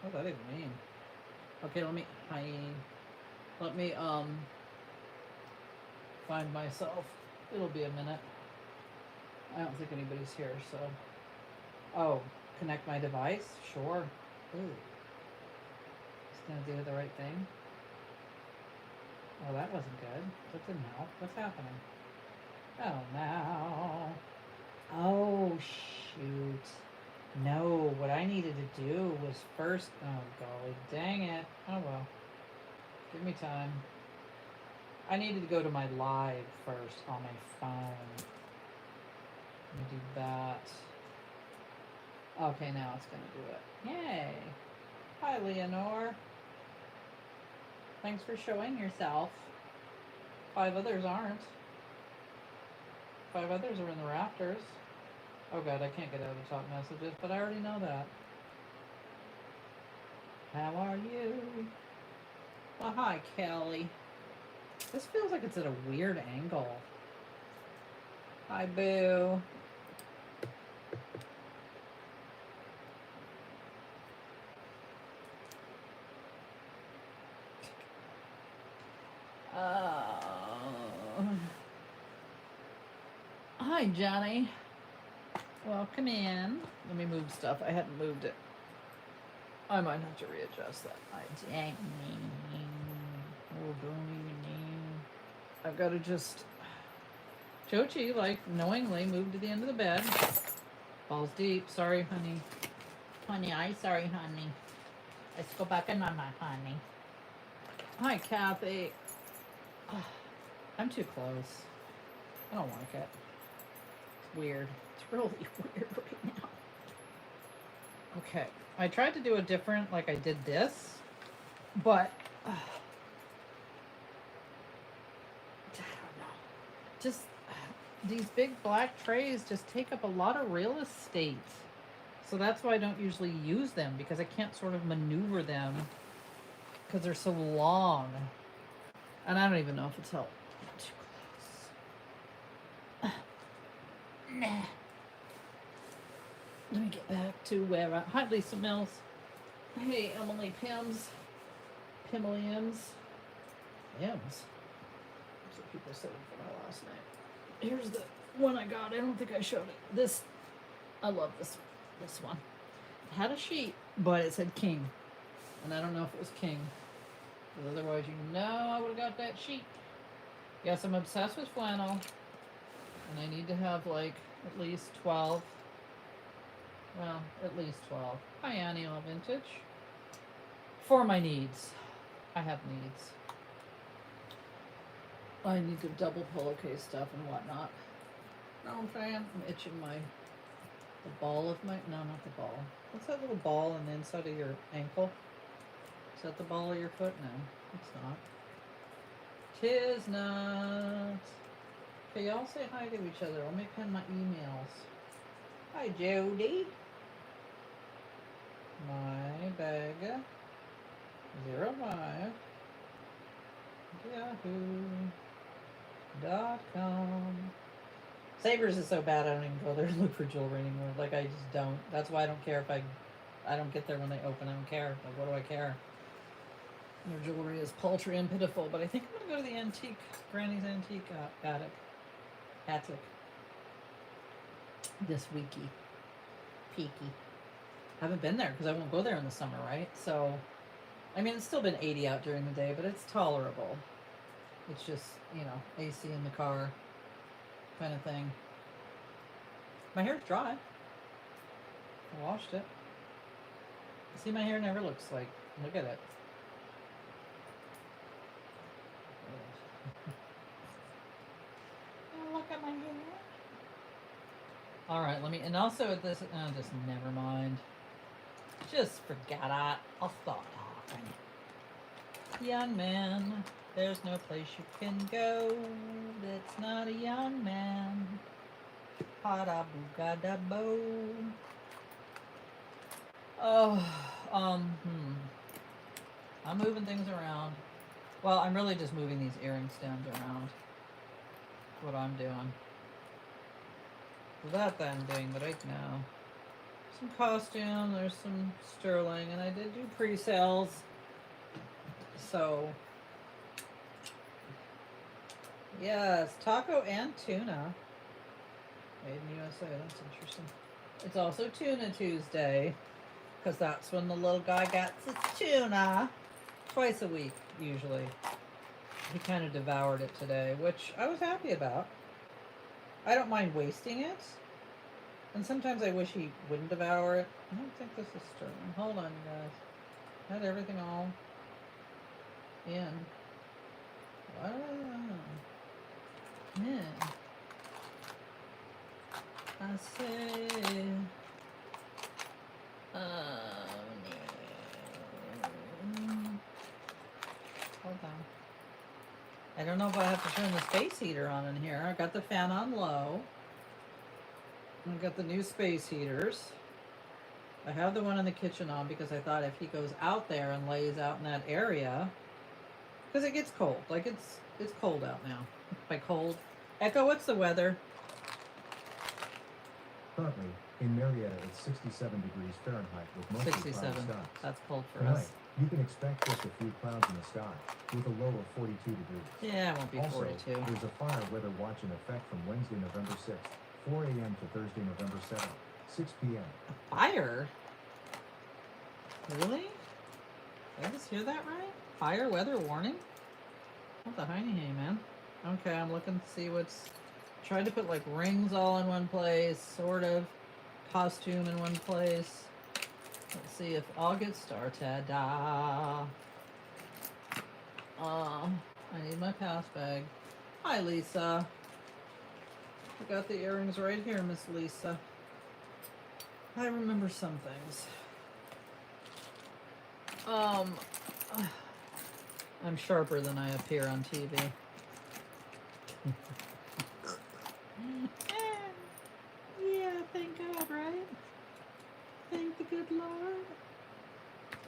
What does that even mean? Okay, let me find myself. It'll be a minute. I don't think anybody's here, so. Oh, connect my device? Sure. Ooh. It's gonna do the right thing. Oh, that wasn't good. That didn't help. What's happening? Oh, no. Oh, shoot. No, what I needed to do was first... Oh, golly. Dang it. Oh, well. Give me time. I needed to go to my live first on my phone. Let me do that. Okay, now it's going to do it. Yay. Hi, Leonore. Thanks for showing yourself. 5 others aren't. 5 others are in the rafters. Oh god, I can't get out of top messages, but I already know that. How are you? Oh, hi, Kelly. This feels like it's at a weird angle. Hi, Boo. Hi, Johnny. Welcome in. Let me move stuff. I hadn't moved it. I might have to readjust that. I've got to just... Jochi, like, knowingly moved to the end of the bed. Balls deep. Sorry, honey. Honey, I'm sorry, honey. Let's go back in on my honey. Hi, Kathy. I'm too close. I don't like it. It's weird. It's really weird right now. Okay. I tried to do a different, like I did this, but I don't know. Just these big black trays just take up a lot of real estate. So that's why I don't usually use them, because I can't sort of maneuver them because they're so long. And I don't even know if it's helped. Too close. Nah. Let me get back to where hi, Lisa Mills. Hey, Emily Pims. Pimilians. Pims. That's what people said for my last name. Here's the one I got. I don't think I showed it. This, I love this one. It had a sheet, but it said King. And I don't know if it was King. Because otherwise, you know I would have got that sheet. Yes, I'm obsessed with flannel. And I need to have like at least 12. Well, at least 12. Hi, Annie, all vintage. For my needs. I have needs. I need to double pillowcase stuff and whatnot. Know what I'm saying? I'm itching the ball of my, no, not the ball. What's that little ball on the inside of your ankle? Is that the ball of your foot? No, it's not. 'Tis not. Okay, y'all say hi to each other. Let me pen my emails. Hi, Jody. My bag 05 yahoo.com. Savers is so bad I don't even go there and look for jewelry anymore. Like, I just don't. That's why I don't care if I don't get there when they open. I don't care. Like, what do I care? Their jewelry is paltry and pitiful, but I think I'm going to go to the antique, Granny's Antique attic this weeky. Peaky. Haven't been there because I won't go there in the summer, right? So, I mean, it's still been 80 out during the day, but it's tolerable. It's just, you know, AC in the car kind of thing. My hair's dry. I washed it. See, my hair never looks like, look at it. Oh, look at my hair. All right, let me, and also at this, oh, just never mind. Just forget it. I'll stop talking. Young man, there's no place you can go that's not a young man. Pada boogada bo. Oh, I'm moving things around. Well, I'm really just moving these earring stems around. That's what I'm doing. So that I'm doing right now. some costume, there's some sterling, and I did do pre-sales. So, yes, taco and tuna. Made in USA, that's interesting. It's also Tuna Tuesday, because that's when the little guy gets his tuna. Twice a week, usually. He kind of devoured it today, which I was happy about. I don't mind wasting it. And sometimes I wish he wouldn't devour it. I don't think this is sterling. Hold on, you guys. Had everything all in. Wow. Yeah. I say. No. Hold on. I don't know if I have to turn the space heater on in here. I got the fan on low. I've got the new space heaters. I have the one in the kitchen on because I thought if he goes out there and lays out in that area, because it gets cold. Like it's cold out now. By cold. Echo, what's the weather? Currently, in Marietta, it's 67 degrees Fahrenheit with mostly 67. cloudy skies. That's cold for Tonight, us. you can expect just a few clouds in the sky with a low of 42 degrees. Yeah, it won't be Also, 42. there's a fire weather watch in effect from Wednesday, November 6th, 4 a.m. to Thursday, November 7th, 6 p.m. A fire? Really? Did I just hear that right? Fire weather warning? What the heiny hey, man? Okay, I'm looking to see what's... Tried to put like rings all in one place, sort of. Costume in one place. Let's see if I'll get started. I need my pass bag. Hi, Lisa. I got the earrings right here, Miss Lisa. I remember some things. I'm sharper than I appear on TV. Yeah, thank God, right? Thank the good Lord.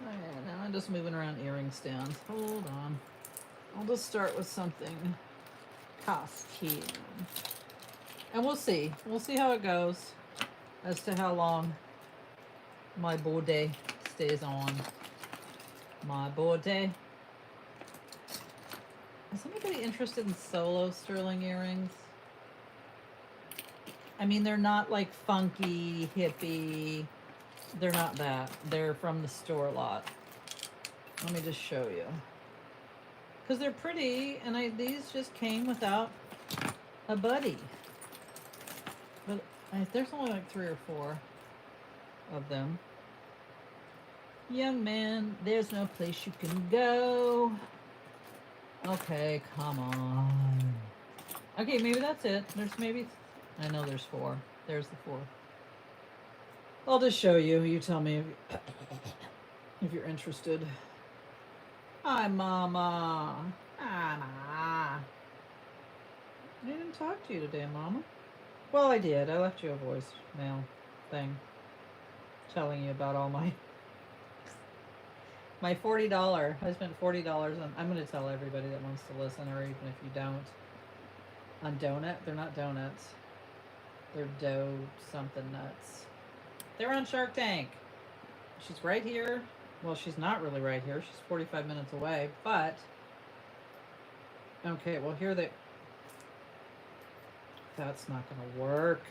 Alright, now I'm just moving around earring stands. Hold on. I'll just start with something costume. And we'll see. We'll see how it goes as to how long my body stays on. My body. Is anybody interested in solo sterling earrings? I mean, they're not like funky, hippie. They're not that. They're from the store lot. Let me just show you. Because they're pretty, and these just came without a buddy. But there's only like 3 or 4 of them. Young man, there's no place you can go. Okay, come on. Okay, maybe that's it. There's maybe... I know there's 4. There's the 4. I'll just show you. You tell me if you're interested. Hi, Mama. Mama. I didn't talk to you today, Mama. Well, I did. I left you a voicemail thing telling you about all my $40. I spent $40 on... I'm going to tell everybody that wants to listen, or even if you don't. On donut. They're not donuts. They're dough something nuts. They're on Shark Tank. She's right here. Well, she's not really right here. She's 45 minutes away, but... Okay, well, here they... That's not going to work.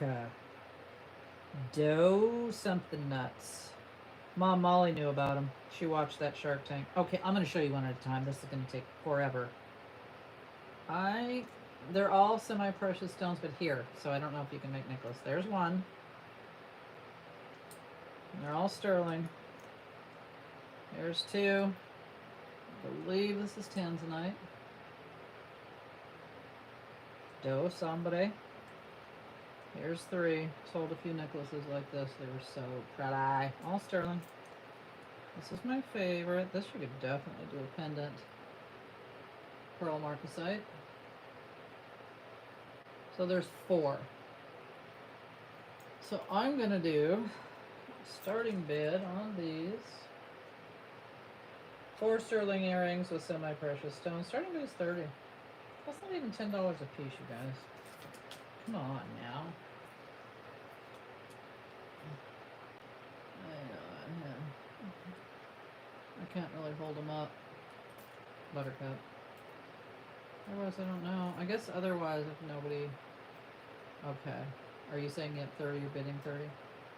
Dough something nuts. Mom Molly knew about them. She watched that Shark Tank. Okay, I'm going to show you one at a time. This is going to take forever. They're all semi-precious stones, but here. So I don't know if you can make necklace. There's one. They're all sterling. Here's 2. I believe this is tanzanite. Dough sombre. Here's 3. Sold a few necklaces like this. They were so pretty. All sterling. This is my favorite. This you could definitely do a pendant. Pearl marcasite. So there's 4. So I'm going to do starting bid on these. 4 sterling earrings with semi-precious stones. Starting bid is 30. That's not even $10 a piece, you guys. Come on now. I can't really hold them up. Buttercup. Otherwise, I don't know. I guess otherwise, if nobody... Okay. Are you saying at 30 you're bidding 30?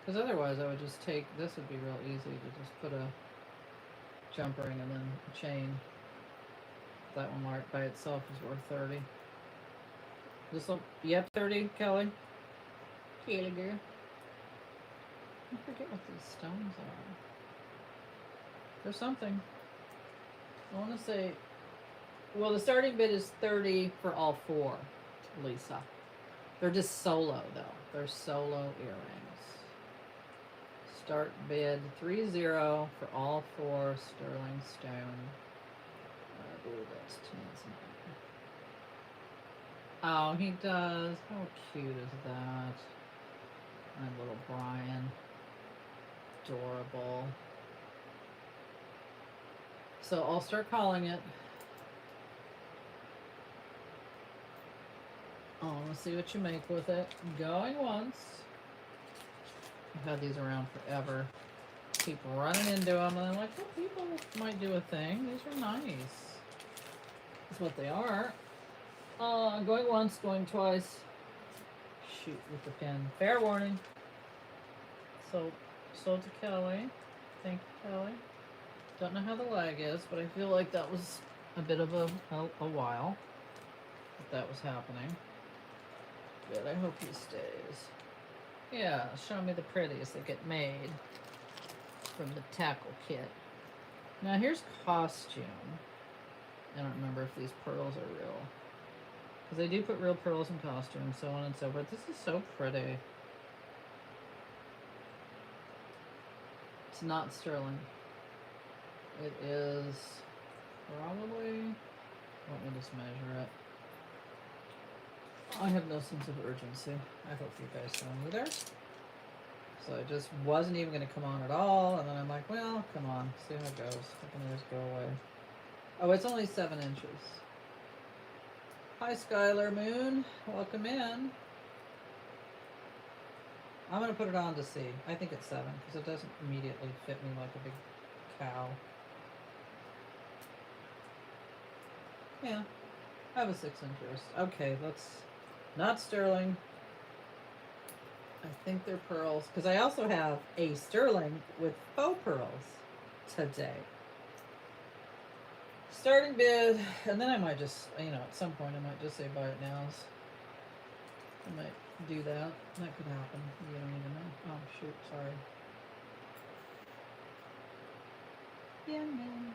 Because otherwise, I would just take... This would be real easy to just put a jump ring and then a chain. That one marked by itself is worth 30. This will... Yep, 30, Kelly. Kelly girl. I forget what these stones are. There's something. I want to say... Well, the starting bid is 30 for all four, Lisa. They're just solo, though. They're solo earrings. Start bid 30 for all four sterling stone. I believe that's Tanzania. Oh, he does. How cute is that? My little Brian. Adorable. So I'll start calling it. Oh, let's see what you make with it. Going once. I've had these around forever. Keep running into them, and I'm like, well, people might do a thing. These are nice. That's what they are. Going once, going twice. Shoot with the pin. Fair warning. So to Kelly. Thank you, Kelly. Don't know how the lag is, but I feel like that was a bit of a while that was happening. But I hope he stays. Yeah, show me the pretties that get made from the tackle kit. Now here's costume. I don't remember if these pearls are real. Because they do put real pearls in costume, so on and so forth. This is so pretty. It's not sterling. It is probably... Let me just measure it. I have no sense of urgency. I hope you guys don't either. So it just wasn't even going to come on at all. And then I'm like, well, come on. See how it goes. I can always go away. Oh, it's only 7 inches. Hi, Skylar Moon. Welcome in. I'm going to put it on to see. I think it's 7 because it doesn't immediately fit me like a big cow. Yeah. I have a 6 inch. Okay, let's... Not sterling. I think they're pearls. Because I also have a sterling with faux pearls today. Starting bid. And then I might just, at some point I might just say buy it now. I might do that. That could happen. You don't even know. Oh, shoot. Sorry. Yeah, man.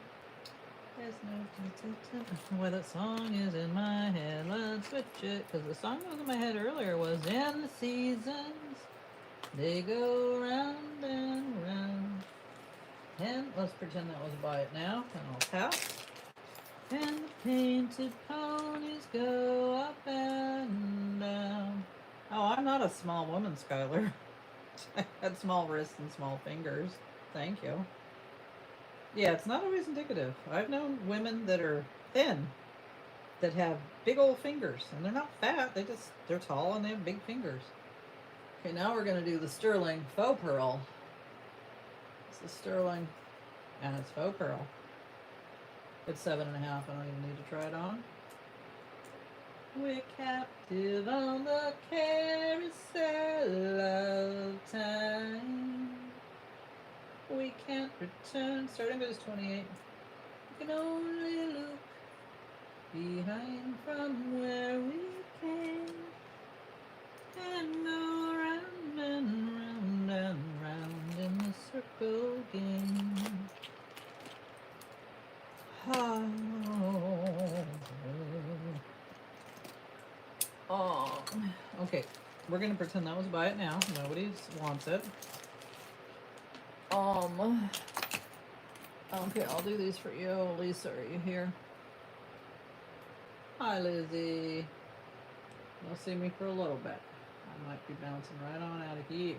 There's no why that song is in my head. Let's switch it. Because the song that was in my head earlier was in the seasons. They go round and round. And let's pretend that was buy it now. And I'll tap. And the painted ponies go up and down. Oh, I'm not a small woman, Skylar. I had small wrists and small fingers. Thank you. Yeah, it's not always indicative. I've known women that are thin that have big old fingers. And they're not fat. They're tall and they have big fingers. Okay, now we're going to do the sterling faux pearl. It's the sterling and it's faux pearl. It's 7.5. I don't even need to try it on. We're captive on the carousel of time. We can't return. Starting bid is 28. We can only look behind from where we came and go round and round and round in the circle game. Oh. Okay, we're gonna pretend that was buy it now. Nobody wants it. Okay, I'll do these for you. Lisa, are you here? Hi, Lizzie. You'll see me for a little bit. I might be bouncing right on out of here.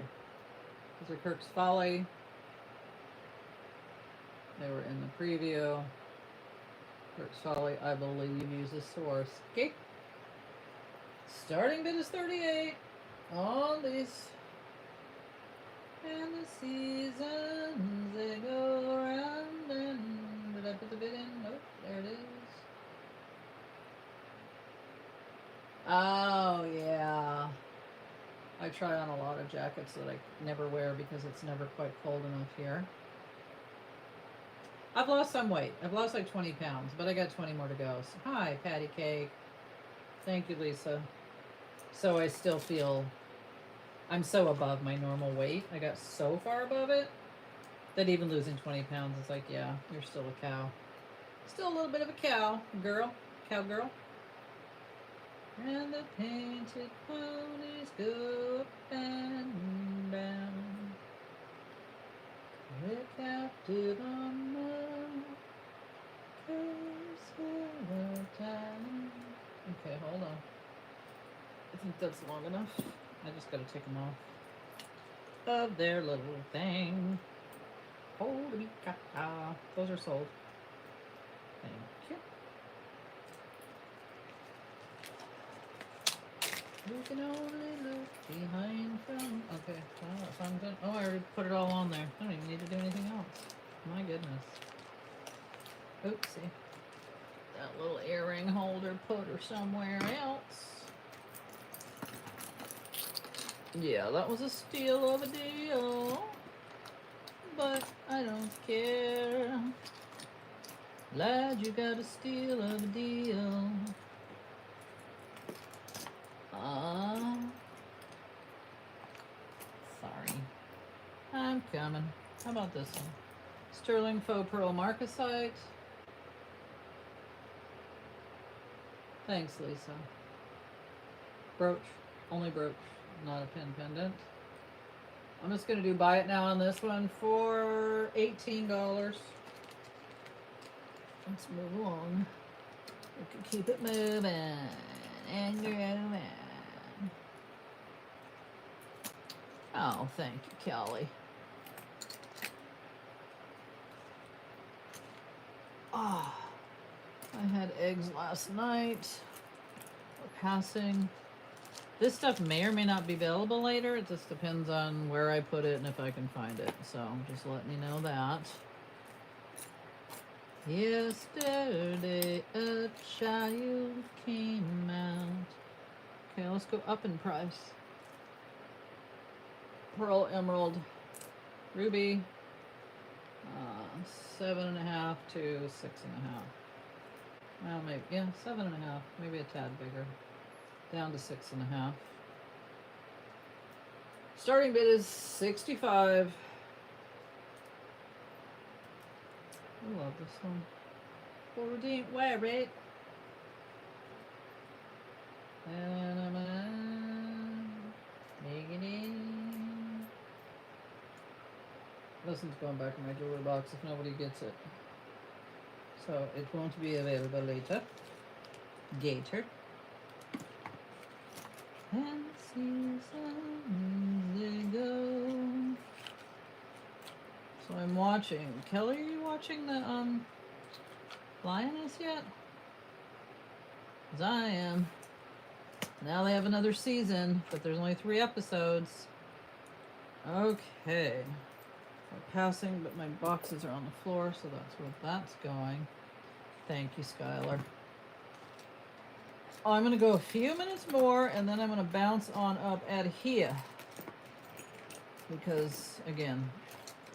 These are Kirk's Folly. They were in the preview. Kirk's Folly, I believe, uses source. Okay. Starting bid is 38 on these. And the seasons, they go round and try on a lot of jackets that I never wear because it's never quite cold enough here. I've lost some weight. I've lost like 20 pounds, but I got 20 more to go. So, hi, Patty Cake. Thank you, Lisa. So I still feel I'm so above my normal weight. I got so far above it that even losing 20 pounds is like, yeah, you're still a cow. Still a little bit of a cow girl. And the painted ponies go up and down. Look out to the moon. Okay, hold on. I think that's long enough. I just gotta take them off of their little thing. Holy cow. Those are sold. Thank you. You can only look behind from. Okay, well, if I'm good. Oh, I already put it all on there. I don't even need to do anything else. My goodness. Oopsie. That little earring holder put her somewhere else. Yeah, that was a steal of a deal. But I don't care. Glad you got a steal of a deal. Sorry. I'm coming. How about this one? Sterling Faux Pearl Marcasite. Thanks, Lisa. Brooch. Only brooch, not a pin pendant. I'm just going to do buy it now on this one for $18. Let's move along. We can keep it moving and growing. Oh, thank you, Kelly. Ah, I had eggs last night. We're passing. This stuff may or may not be available later. It just depends on where I put it and if I can find it. So just letting you know that. Yesterday a child came out. Okay, let's go up in price. Pearl, emerald, ruby, 7.5 to 6.5. Well, maybe, yeah, 7.5, maybe a tad bigger. Down to 6.5. Starting bid is 65. I love this one. For ain't wear it. And I'm making it. This one's going back in my jewelry box if nobody gets it. So it won't be available later. Gator. And seasons they go. So I'm watching. Kelly, are you watching the Lioness yet? 'Cause I am. Now they have another season, but there's only 3 episodes. Okay. We're passing, but my boxes are on the floor, so that's where that's going. Thank you, Skylar. Oh, I'm going to go a few minutes more, and then I'm going to bounce on up at here. Because, again,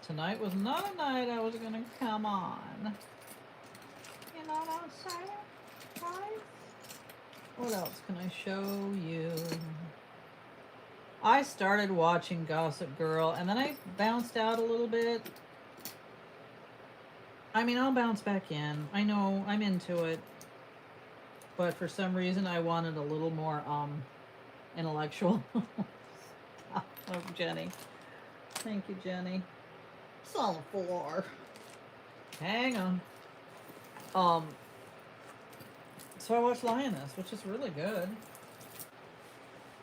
tonight was not a night I was going to come on. You know what I'm saying, guys? What else can I show you? I started watching Gossip Girl, and then I bounced out a little bit. I mean, I'll bounce back in. I know, I'm into it. But for some reason, I wanted a little more intellectual. Oh, Jenny. Thank you, Jenny. It's on the floor. Hang on. So I watched Lioness, which is really good.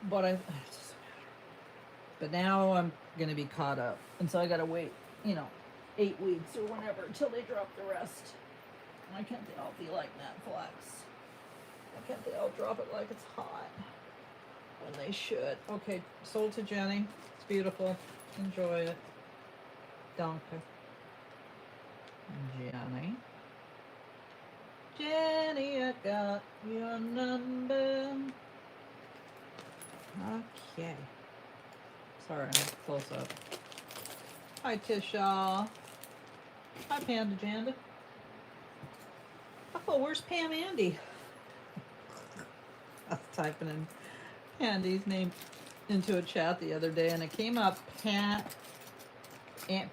But it doesn't matter. But now I'm going to be caught up. And so I got to wait, 8 weeks or whenever until they drop the rest. Why can't they all be like Netflix? Why can't they all drop it like it's hot? When they should. Okay, sold to Jenny. It's beautiful. Enjoy it. Danke. Jenny. Jenny, I got your number. Okay. Sorry, I'm close up. Hi, Tisha. Hi, Panda Janda. Oh, where's Pam Andy? I was typing in Andy's name into a chat the other day, and it came up Pam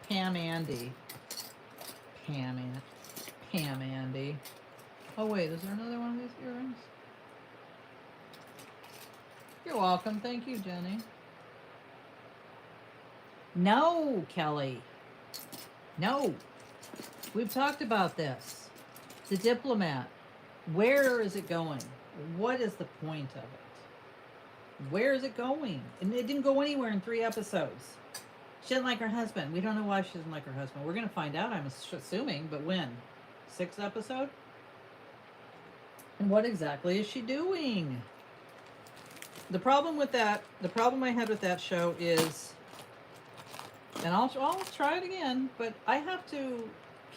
Andy. Pam Andy. Oh wait, is there another one of these earrings? You're welcome. Thank you, Jenny. No, Kelly. No. We've talked about this. The Diplomat. Where is it going? What is the point of it? Where is it going? And it didn't go anywhere in 3 episodes. She didn't like her husband. We don't know why she doesn't like her husband. We're going to find out, I'm assuming, but when? 6th episode? And what exactly is she doing? The problem I had with that show is, and I'll try it again, but I have to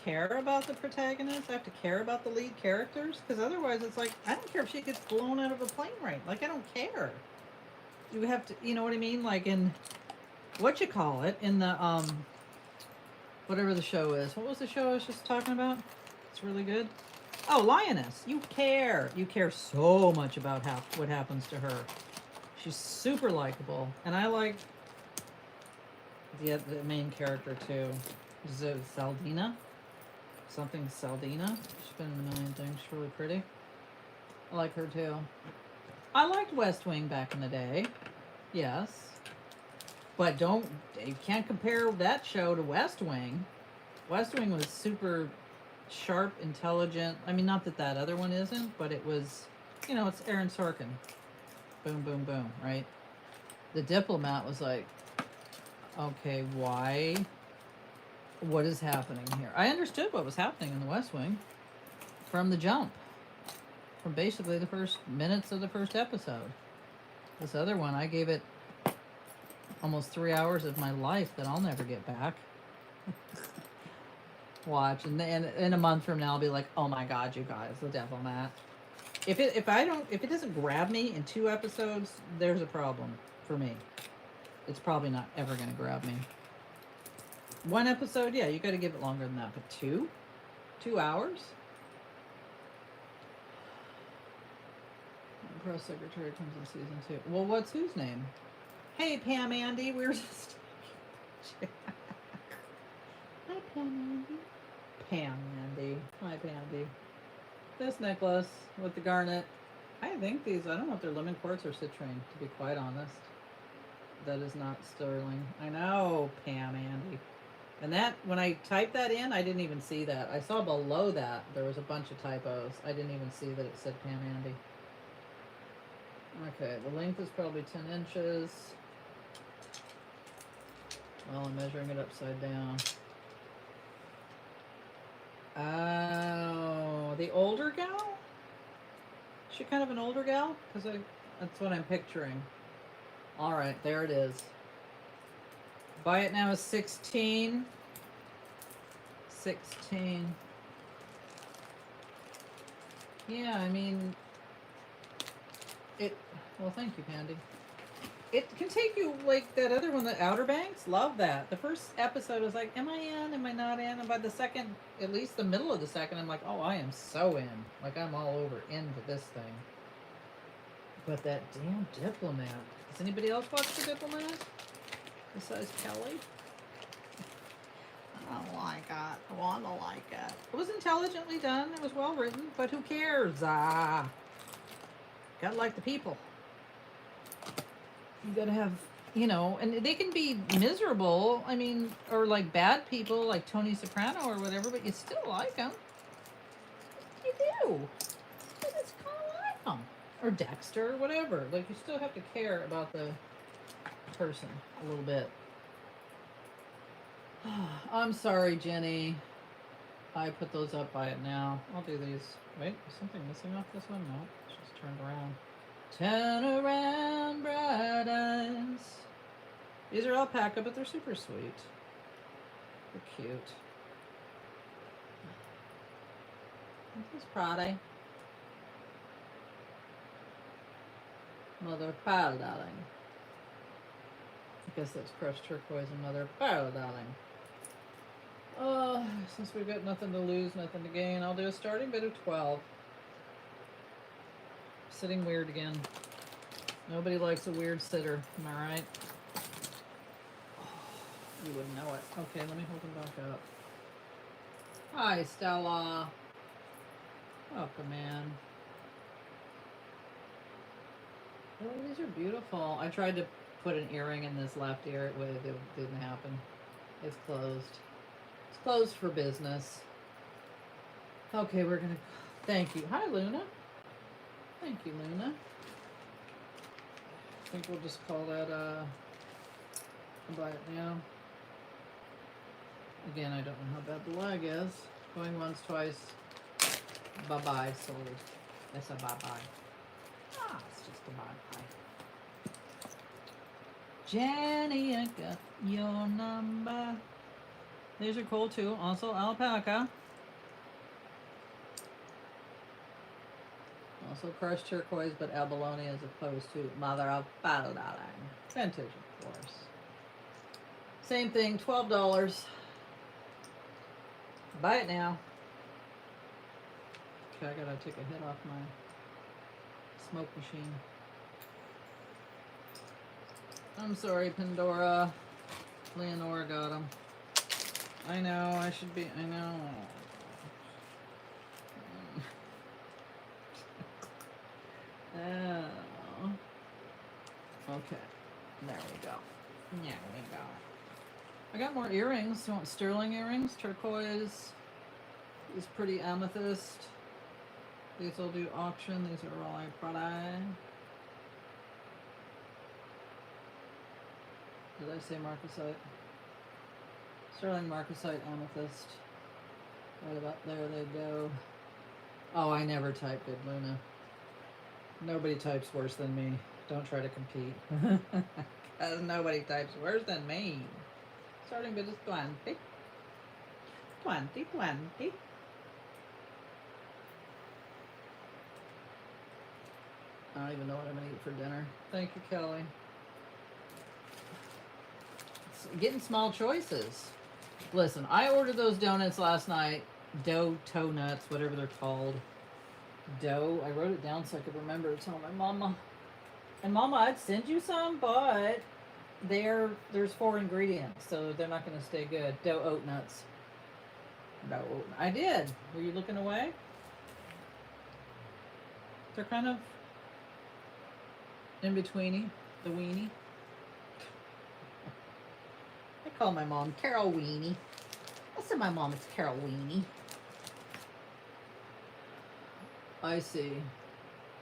care about the protagonist. I have to care about the lead characters, because otherwise it's like, I don't care if she gets blown out of a plane, right? Like, I don't care. You have to, you know what I mean? Like in, in the, whatever the show is. What was the show I was just talking about? It's really good. Oh, Lioness. You care. You care so much about what happens to her. She's super likable. And I like the main character too. Is it Saldina? Something Saldina? She's been in a million things. She's really pretty. I like her too. I liked West Wing back in the day. Yes. But you can't compare that show to West Wing. West Wing was super sharp, intelligent. I mean, not that other one isn't, but it was, it's Aaron Sorkin. Boom, boom, boom, right? The Diplomat was like, okay, why? What is happening here? I understood what was happening in the West Wing from the jump. From basically the first minutes of the first episode. This other one, I gave it almost 3 hours of my life that I'll never get back. Watch, and in a month from now, I'll be like, oh my god, you guys, the Diplomat. If it doesn't grab me in 2 episodes, there's a problem for me. It's probably not ever going to grab me. 1 episode, yeah, you got to give it longer than that, but 2 hours. Press secretary comes in season 2. Well, what's whose name? Hey, Pam Andy, we were just. Hi, Pam Andy. Pam Andy. Hi, Pandy. This necklace with the garnet. I think these, I don't know if they're lemon quartz or citrine, to be quite honest. That is not sterling. I know, Pam Andy. And that, when I typed that in, I didn't even see that. I saw below that there was a bunch of typos. I didn't even see that it said Pam Andy. Okay, the length is probably 10 inches. Well, I'm measuring it upside down. Oh, the older gal? Is she kind of an older gal? Because that's what I'm picturing. All right, there it is. Buy it now is 16. 16. Yeah, I mean, well, thank you, Pandy. It can take you, like that other one, the Outer Banks. Love that. The first episode was like, am I in? Am I not in? And by the second, at least the middle of the second, I'm like, oh, I am so in. Like, I'm all over into this thing. But that damn Diplomat. Does anybody else watch the Diplomat? Besides Kelly? I don't like it. I want to like it. It was intelligently done. It was well written. But who cares? Gotta like the people. You gotta have, and they can be miserable. I mean, or like bad people, like Tony Soprano or whatever, but you still like them. You do. You just kind of like them. Or Dexter, or whatever. Like, you still have to care about the person a little bit. I'm sorry, Jenny. I put those up by it now. I'll do these. Wait, is something missing off this one? No, it's just turned around. Turn around, bright eyes. These are alpaca, but they're super sweet. They're cute. This is Friday. Mother of pearl, darling. I guess that's crushed turquoise and mother of pearl, darling. Since we've got nothing to lose, nothing to gain, I'll do a starting bid of 12. Sitting weird again. Nobody likes a weird sitter, am I right? You wouldn't know it. Okay, let me hold them back up. Hi, Stella. Welcome in. Oh, these are beautiful. I tried to put an earring in this left ear. It didn't happen. It's closed. It's closed for business. Okay, we're gonna... Thank you. Hi, Luna. Thank you, Luna. I think we'll just call that, I'll buy it now. Again, I don't know how bad the lag is. Going once, twice. Bye-bye, sold. That's a bye-bye. Ah, it's just a bye-bye. Jenny, I got your number. These are cool, too. Also, alpaca. Also crushed turquoise, but abalone as opposed to mother of pearl, darling. Vintage, of course. Same thing, $12. Buy it now. Okay, I gotta take a hit off my smoke machine. I'm sorry, Pandora. Leonora got them. I know, I should be, I know. Oh. Okay. There we go. There we go. I got more earrings. You want sterling earrings? Turquoise is pretty amethyst. These will do auction. These are all I product. Did I say marcasite? Sterling marcasite amethyst. Right about there they go. Oh, I never typed it, Luna. Nobody types worse than me. Don't try to compete. Because nobody types worse than me. Starting bid is 20. 20. I don't even know what I'm going to eat for dinner. Thank you, Kelly. It's getting small choices. Listen, I ordered those donuts last night. Dough toe nuts, whatever they're called. Dough. I wrote it down so I could remember to tell my mama. And Mama, I'd send you some, but there's 4 ingredients, so they're not going to stay good. Dough oat nuts. Dough oat. I did. Were you looking away? They're kind of in betweeny, the weenie. I call my mom Carol Weenie. I said my mom is Carol Weenie. I see.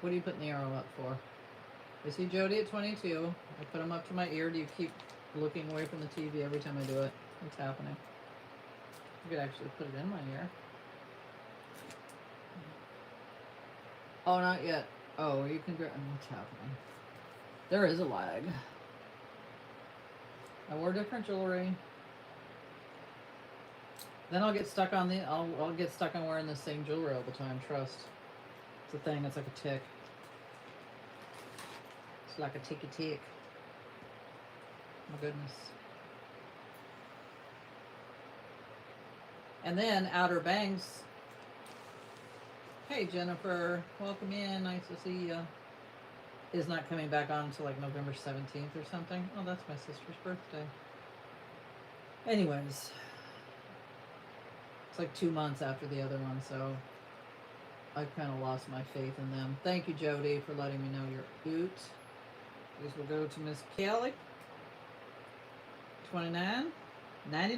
What are you putting the arrow up for? I see Jody at 22. I put them up to my ear. Do you keep looking away from the TV every time I do it? What's happening? You could actually put it in my ear. Oh, not yet. Oh, you can... What's happening? There is a lag. I wore different jewelry. Then I'll get stuck on I'll get stuck on wearing the same jewelry all the time. Trust. It's a thing. It's like a tick. It's like a ticky tick. My goodness. And then Outer Banks. Hey Jennifer, welcome in. Nice to see you. Is not coming back on until like November 17th or something. Oh, that's my sister's birthday. Anyways, it's like 2 months after the other one, so I've kind of lost my faith in them. Thank you, Jody, for letting me know your oot. These will go to Miss Kelly. $29.99. Not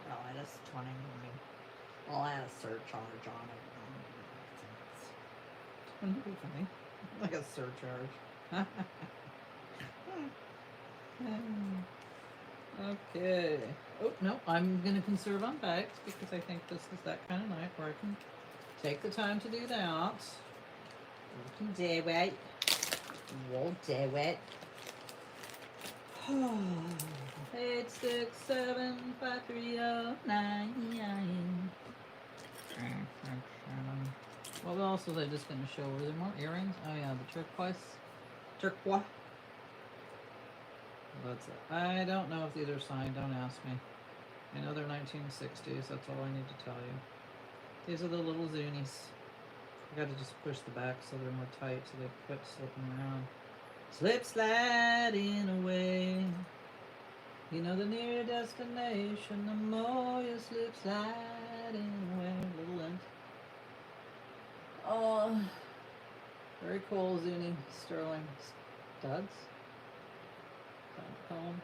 really, that's $29. I'll add a surcharge on it. Wouldn't it be funny? Like a surcharge. Okay. Oh, no, I'm going to conserve on bags because I think this is that kind of night where I can take the time to do that. We can do it. We'll do it. 8, 6, 7, 5, 3, 0, 9. What else was I just going to show? Were there more earrings? Oh yeah, the turquoise. That's it. I don't know if these are signed. Don't ask me. I know they're 1960s. That's all I need to tell you. These are the little Zunies. I got to just push the back so they're more tight so they quit slipping around. Slip sliding away. You know the nearer destination, the more you slip sliding away. Little length. Oh, very cool Zuni sterling studs. Call them.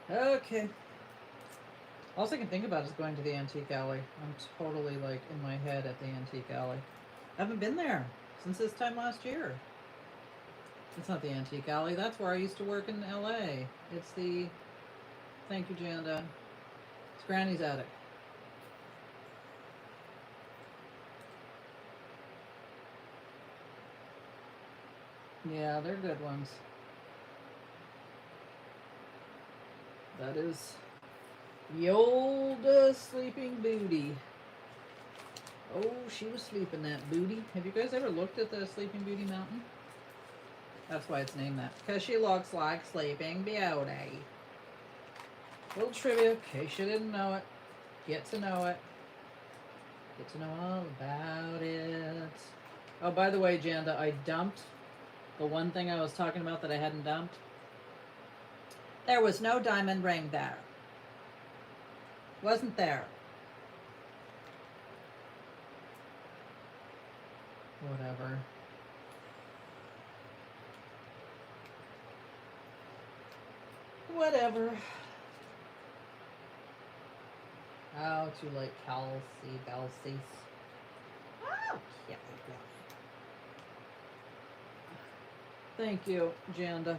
Okay. All I can think about is going to the antique alley. I'm totally like in my head at the antique alley. I haven't been there since this time last year. It's not the antique alley. That's where I used to work in LA. It's the, thank you, Janda. It's Granny's Attic. Yeah, they're good ones. That is the old Sleeping Beauty. Oh, she was sleeping, that booty. Have you guys ever looked at the Sleeping Beauty mountain? That's why it's named that. Because she looks like Sleeping Beauty. Little trivia, in case you didn't know it. Get to know it. Get to know all about it. Oh, by the way, Janda, I dumped the one thing I was talking about that I hadn't dumped. There was no diamond ring there. Wasn't there. Whatever. Whatever. How to like Balsies. Oh, yeah. Thank you, Janda,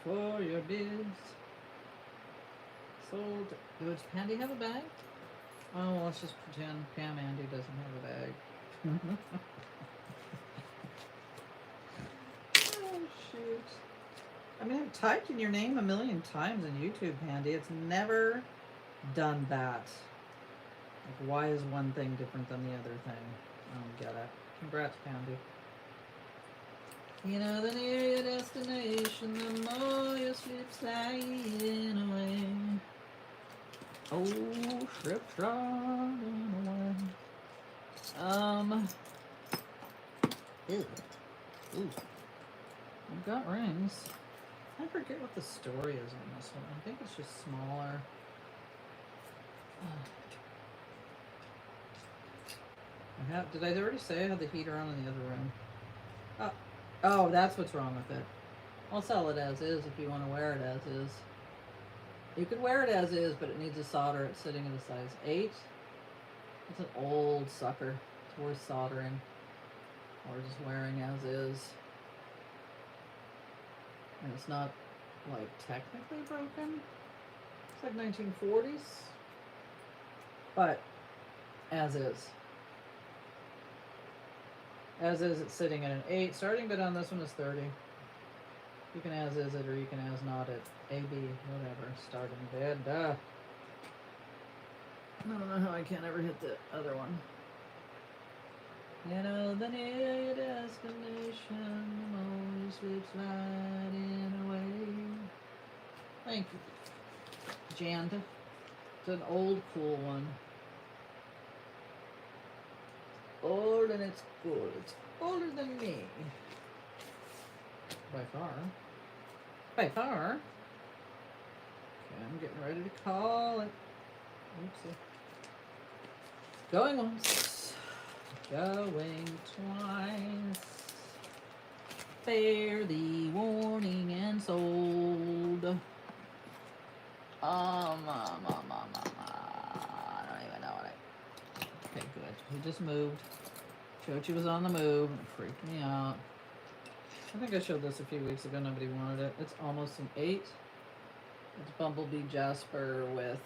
for your bids. Sold. Does Pandy have a bag? Oh, well, let's just pretend Pam Andy doesn't have a bag. Oh, shoot. I mean, I've typed in your name a million times in YouTube, Pandy. It's never done that. Like, why is one thing different than the other thing? I don't get it. Congrats, Pandy. You know, the nearer your destination, the more you slip sliding away. Oh, slip sliding away. Ew. Ooh. I've got rings. I forget what the story is on this one. I think it's just smaller. Did I already say I had the heater on in the other room? Oh, that's what's wrong with it. I'll sell it as is if you want to wear it as is. You could wear it as is, but it needs a solder. It's sitting at a size 8. It's an old sucker. It's worth soldering. Or just wearing as is. And it's not, like, technically broken. It's like 1940s. But, as is. As is, it's sitting at an 8. Starting bid on this one is 30. You can as is it or you can as not it. AB, whatever. Starting bid. Duh. I don't know how I can't ever hit the other one. You know, the near your destination, the more you slip sliding away. Thank you, Janda. It's an old, cool one. Old and it's cool. It's older than me. By far. By far. Okay, I'm getting ready to call it. Oopsie. Going once. Going twice. Fare the warning and sold. I don't even know what Okay, good. He just moved. Chochi was on the move. It freaked me out. I think I showed this a few weeks ago. Nobody wanted it. It's almost an 8. It's Bumblebee Jasper with...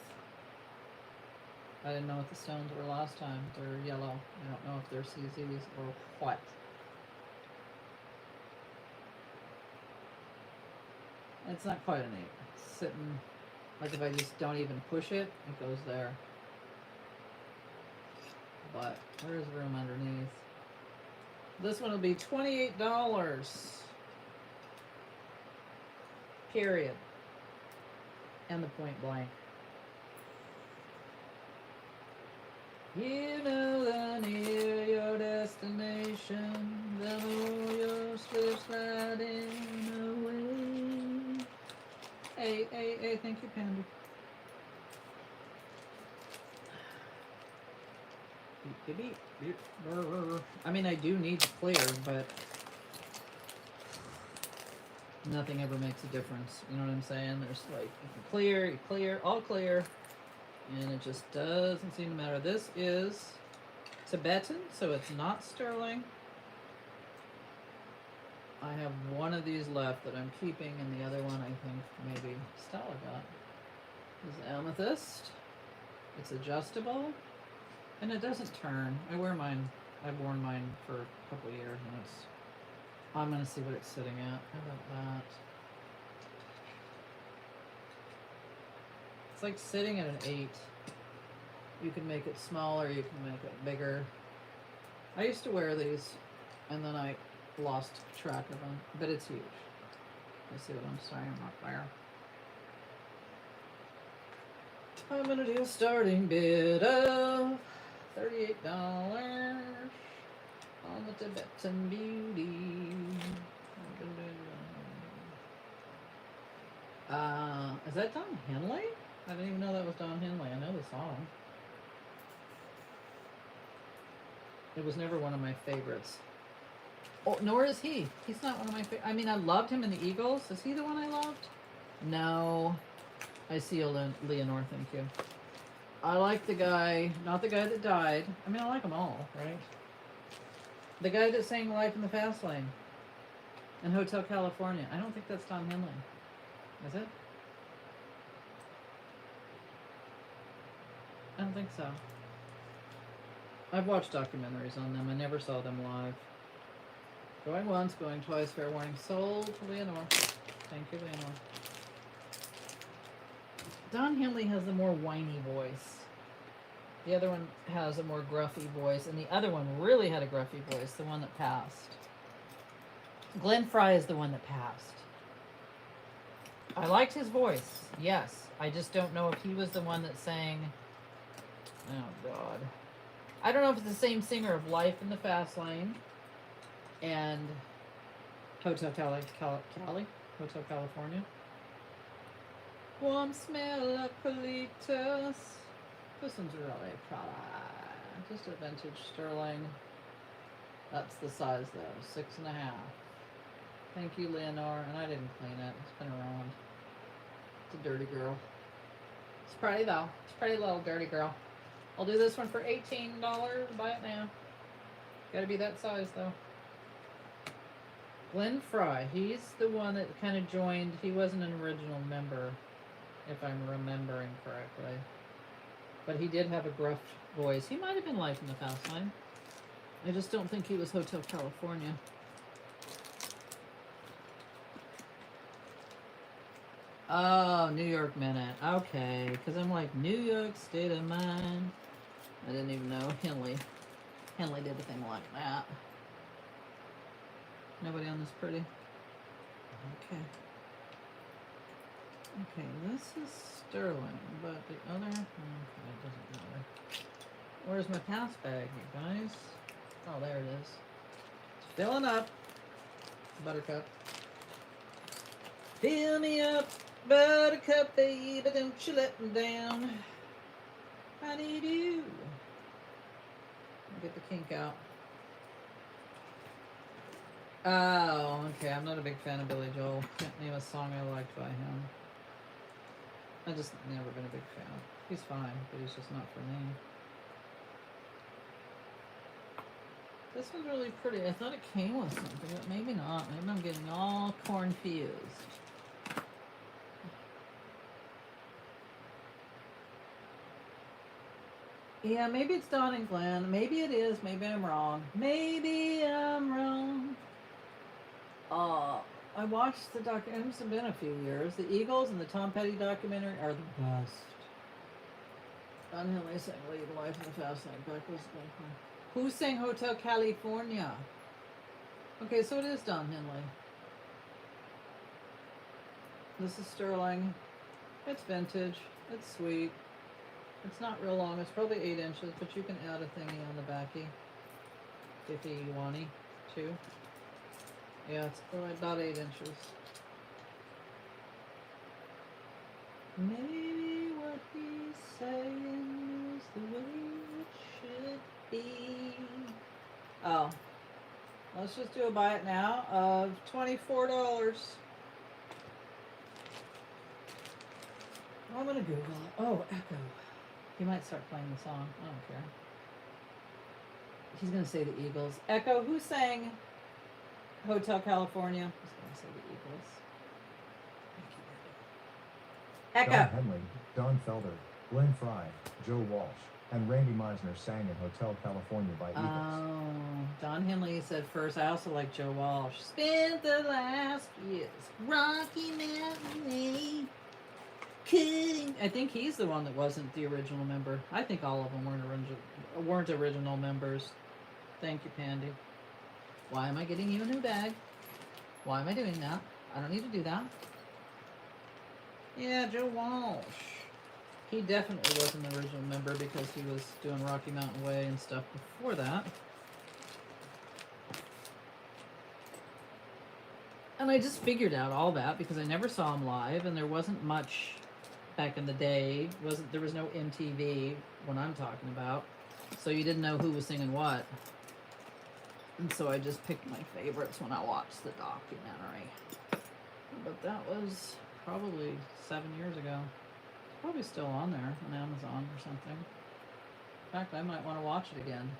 I didn't know what the stones were last time. They're yellow. I don't know if they're CZs or what. It's not quite an 8. It's sitting... Like if I just don't even push it, it goes there. But there's room underneath. This one will be $28. Period. And the point blank. You know the near your destination, the more your slip sliding away. Hey, thank you, Panda. Beep, beep, beep, beep. I mean, I do need to clear, but nothing ever makes a difference. You know what I'm saying? There's like, you clear, all clear, and it just doesn't seem to matter. This is Tibetan, so it's not sterling. I have one of these left that I'm keeping, and the other one I think maybe Stella got. This is amethyst. It's adjustable, and it doesn't turn. I wear mine. I've worn mine for a couple of years, and it's. I'm gonna see what it's sitting at. How about that? It's like sitting at an 8. You can make it smaller. You can make it bigger. I used to wear these, and then I lost track of them, but it's huge. You see what I'm saying up there? I'm gonna do a starting bid of $38 on the Tibetan Beauty. Is that Don Henley? I didn't even know that was Don Henley. I know the song. It was never one of my favorites. Oh, nor is he. He's not one of my favorites. I mean, I loved him in the Eagles. Is he the one I loved? No. I see Leonore, thank you. I like the guy, not the guy that died. I mean, I like them all, right? The guy that sang Life in the Fast Lane in Hotel California. I don't think that's Don Henley. Is it? I don't think so. I've watched documentaries on them. I never saw them live. Going once, going twice, fair warning. Sold to Leonore. Thank you, Leonore. Don Henley has the more whiny voice. The other one has a more gruffy voice, and the other one really had a gruffy voice, the one that passed. Glenn Fry is the one that passed. I liked his voice, yes. I just don't know if he was the one that sang... Oh, God. I don't know if it's the same singer of Life in the Fast Lane and Hotel California. Warm smell of eucalyptus. This one's really pretty. Just a vintage sterling. That's the size though, 6.5. Thank you, Leonore. And I didn't clean it. It's been around. It's a dirty girl. It's pretty though. It's a pretty little dirty girl. I'll do this one for $18. Buy it now. Gotta be that size though. Glenn Fry. He's the one that kind of joined. He wasn't an original member, if I'm remembering correctly. But he did have a gruff voice. He might have been Life in the Fast Lane. I just don't think he was Hotel California. Oh, New York Minute. Okay, because I'm like, New York State of Mind. I didn't even know Henley did a thing like that. Nobody on this pretty? Okay. Okay, this is sterling, but the other... Okay, it doesn't matter. Where's my pass bag, you guys? Oh, there it is. It's filling up. Buttercup. Fill me up, buttercup, baby, don't you let me down. I need you. I'll get the kink out. Oh, okay, I'm not a big fan of Billy Joel. Can't name a song I liked by him. I've just never been a big fan. He's fine, but he's just not for me. This one's really pretty. I thought it came with something, but maybe not. Maybe I'm getting all confused. Yeah, maybe it's Don and Glenn. Maybe it is. Maybe I'm wrong. Maybe I'm wrong. I watched the documentary. It's been a few years. The Eagles and the Tom Petty documentary are the best. Don Henley sang Lead Life in the Fast Lane. Backwards. Who sang Hotel California? Okay, so it is Don Henley. This is sterling. It's vintage. It's sweet. It's not real long. It's probably 8 inches, but you can add a thingy on the backy if you want to. Yeah, it's about 8 inches. Maybe what he's saying is the way it should be. Oh, let's just do a buy it now of $24. I'm gonna Google it. Oh, Echo. He might start playing the song. I don't care. He's gonna say the Eagles. Echo, who sang Hotel California? He's gonna say the Eagles. Echo. Don Henley, Don Felder, Glenn Fry, Joe Walsh, and Randy Meisner sang in Hotel California by Eagles. Oh, Don Henley said first. I also like Joe Walsh. Spent the last years Rocky Mountain Way. I think he's the one that wasn't the original member. I think all of them weren't original members. Thank you, Pandy. Why am I getting you a new bag? Why am I doing that? I don't need to do that. Yeah, Joe Walsh. He definitely wasn't the original member because he was doing Rocky Mountain Way and stuff before that. And I just figured out all that because I never saw him live and there wasn't much back in the day. There was no MTV when I'm talking about. So you didn't know who was singing what. And so I just picked my favorites when I watched the documentary. But that was probably 7 years ago. It's probably still on there on Amazon or something. In fact, I might want to watch it again.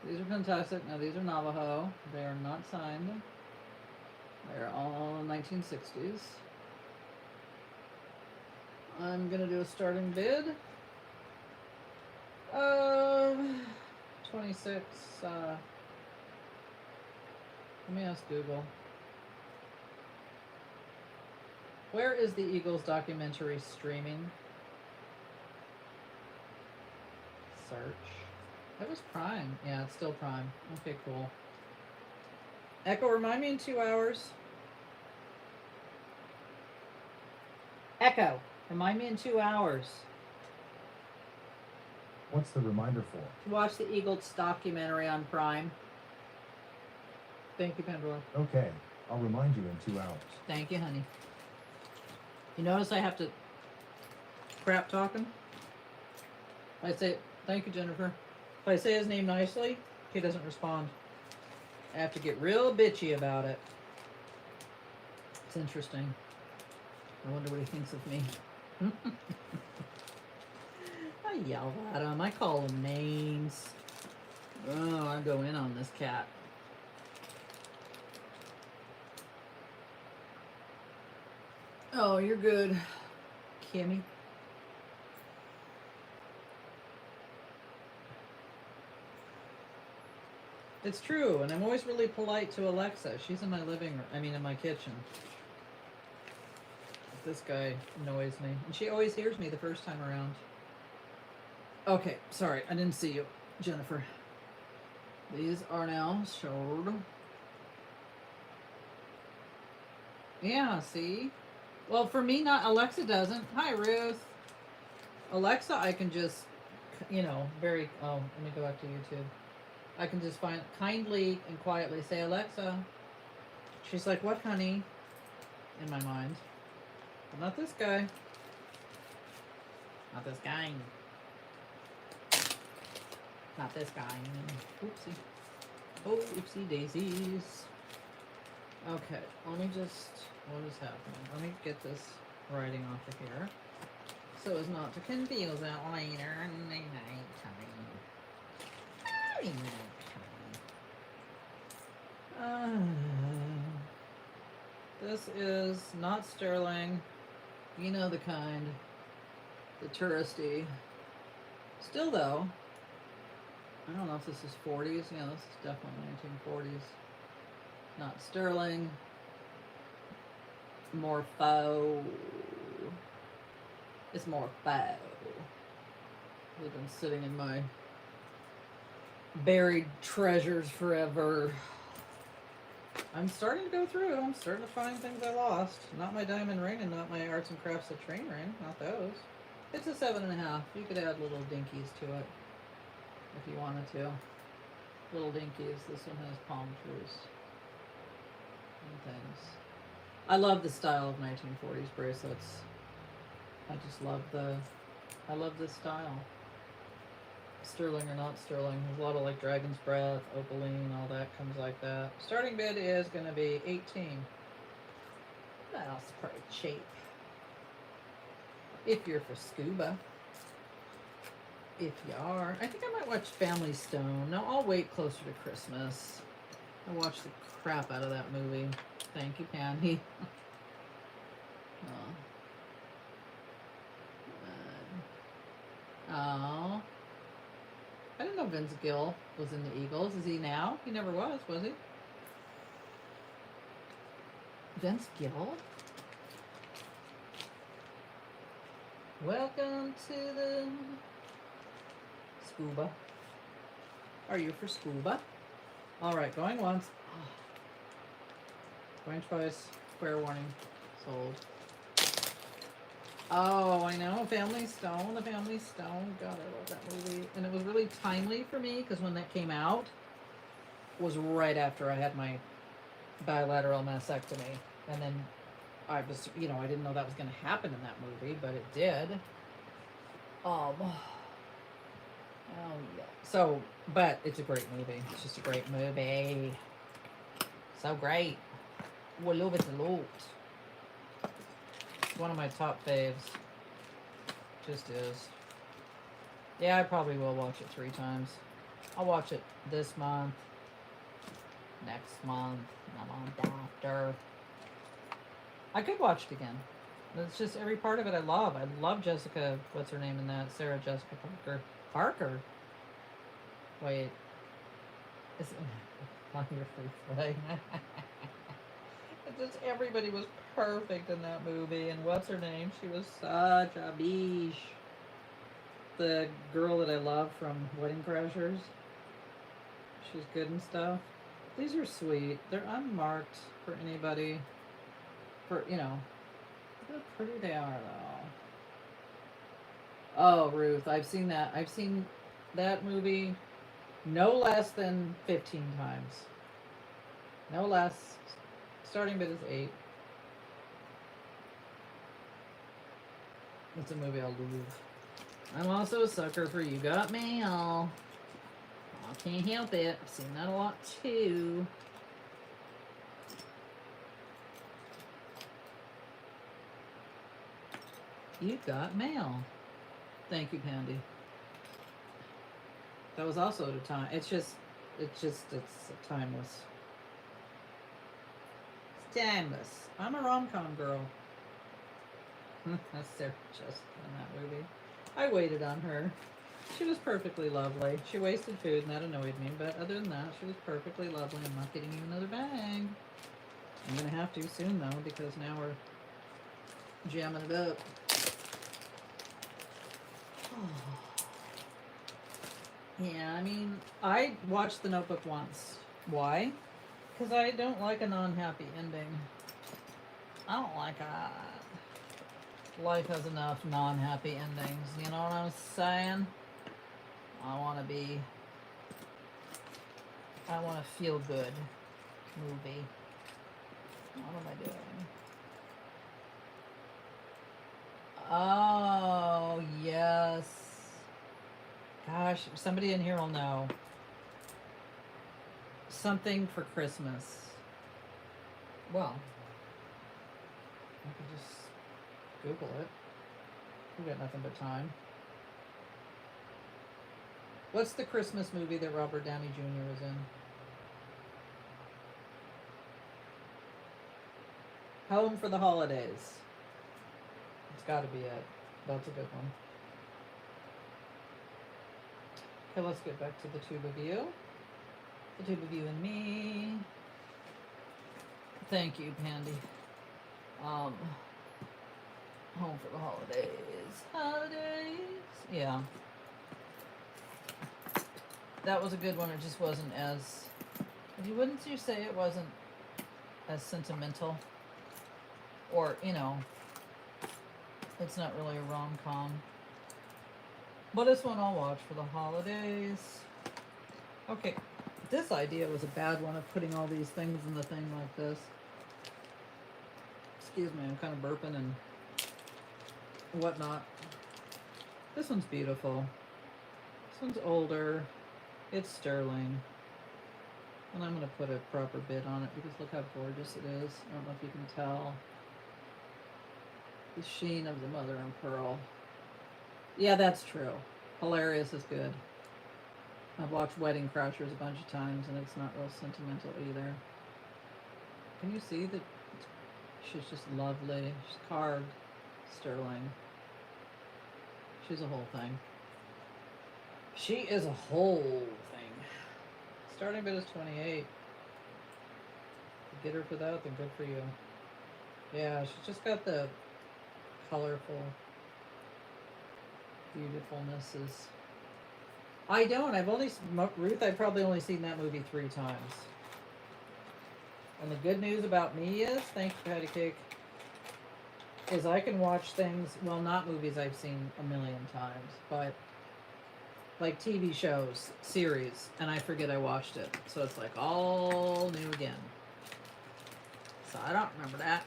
These are fantastic. Now these are Navajo. They are not signed. They're all 1960s. I'm gonna do a starting bid of 26. Let me ask Google. Where is the Eagles documentary streaming? Search. That was Prime. Yeah, it's still Prime. Okay, cool. Echo, remind me in 2 hours. Echo, remind me in 2 hours. What's the reminder for? To watch the Eagles documentary on Prime. Thank you, Pandora. Okay, I'll remind you in 2 hours. Thank you, honey. You notice I have to crap talking? I say, thank you, Jennifer. If I say his name nicely, he doesn't respond. I have to get real bitchy about it. It's interesting. I wonder what he thinks of me. I yell at him. I call him names. Oh, I go in on this cat. Oh, you're good, Kimmy. It's true, and I'm always really polite to Alexa. She's in my living room. I mean, in my kitchen. This guy annoys me. And she always hears me the first time around. Okay, sorry, I didn't see you, Jennifer. These are now showed. Yeah, see? Well, for me, not Alexa doesn't. Hi, Ruth. Alexa, I can just, very. Oh, let me go back to YouTube. I can just kindly and quietly say, Alexa. She's like, what, honey? In my mind. But not this guy. Not this guy. Not this guy. Oopsie. Oh, oopsie daisies. Okay, let me just. What is happening? Let me get this writing off of here so as not to confuse it later in the nighttime. This is not sterling. You know the kind. The touristy. Still though, I don't know if this is 40s. Yeah, this is definitely 1940s. Not sterling. More faux. It's more faux. They've been sitting in my buried treasures forever. I'm starting to go through. I'm starting to find things I lost. Not my diamond ring and not my arts and crafts of train ring. Not those. It's a 7.5. You could add little dinkies to it if you wanted to. Little dinkies. This one has palm trees and things. I love the style of 1940s bracelets. I just love I love this style. Sterling or not sterling. There's a lot of like Dragon's Breath, Opaline, all that comes like that. Starting bid is going to be 18. That's pretty cheap. If you're for scuba. If you are. I think I might watch Family Stone. No, I'll wait closer to Christmas. I watched the crap out of that movie. Thank you, Pandy. Oh. I didn't know Vince Gill was in the Eagles. Is he now? He never was he? Vince Gill? Welcome to the scuba. Are you for scuba? Alright, going once. Going twice. Square warning. Sold. Oh, I know. Family Stone. The Family Stone. God, I love that movie. And it was really timely for me because when that came out was right after I had my bilateral mastectomy. And then I was, I didn't know that was going to happen in that movie, but it did. Oh, yeah. So, but it's a great movie. It's just a great movie. So great. We love it a lot. One of my top faves. Just is. Yeah, I probably will watch it 3 times. I'll watch it this month, next month, and the month after. I could watch it again. It's just every part of it I love. I love Jessica, what's her name in that? Sarah Jessica Parker. Parker? Wait. Is it wonderfully flying? Just everybody was perfect in that movie, and what's her name? She was such a biche. The girl that I love from Wedding Crashers. She's good and stuff. These are sweet. They're unmarked for anybody. For how pretty they are, though. Oh, Ruth, I've seen that. I've seen that movie no less than 15 times. No less. Starting bid is 8. It's a movie I'll lose. I'm also a sucker for You Got Mail. I can't help it. I've seen that a lot too. You Got Mail. Thank you, Pandy. That was also at a time. It's timeless. Timeless. I'm a rom-com girl. That's Sarah Jessica in that movie. I waited on her. She was perfectly lovely. She wasted food and that annoyed me, but other than that, she was perfectly lovely. I'm not getting you another bag. I'm gonna have to soon though, because now we're jamming it up. Yeah, I mean, I watched The Notebook once. Why? Because I don't like a non-happy ending. I don't like life has enough non-happy endings. You know what I'm saying? I want to feel good movie. What am I doing? Oh, yes. Gosh, somebody in here will know. Something for Christmas. Well, I could just Google it. We got nothing but time. What's the Christmas movie that Robert Downey Jr. was in? Home for the Holidays. It's got to be it. That's a good one. Okay, let's get back to the tube of you. The tube of you and me. Thank you, Pandy. Home for the Holidays. Holidays. Yeah. That was a good one. It just wasn't as... You wouldn't you say it wasn't as sentimental. Or, you know, it's not really a rom-com. But this one I'll watch for the holidays. Okay, this idea was a bad one of putting all these things in the thing like this. Excuse me, I'm kind of burping and whatnot. This one's beautiful. This one's older. It's sterling. And I'm going to put a proper bid on it because look how gorgeous it is. I don't know if you can tell. The sheen of the mother and pearl. Yeah, that's true. Hilarious is good. I've watched Wedding Crashers a bunch of times and it's not real sentimental either. Can you see that she's just lovely? She's carved sterling. She's a whole thing. She is a whole thing. Starting bid is 28. Get her for that, then good for you. Yeah, she's just got the colorful beautifulnesses. I don't. I've only Ruth. I've probably only seen that movie 3 times. And the good news about me is, thank you, Patty Cake, is I can watch things. Well, not movies I've seen a million times, but like TV shows, series, and I forget I watched it. So it's like all new again. So I don't remember that.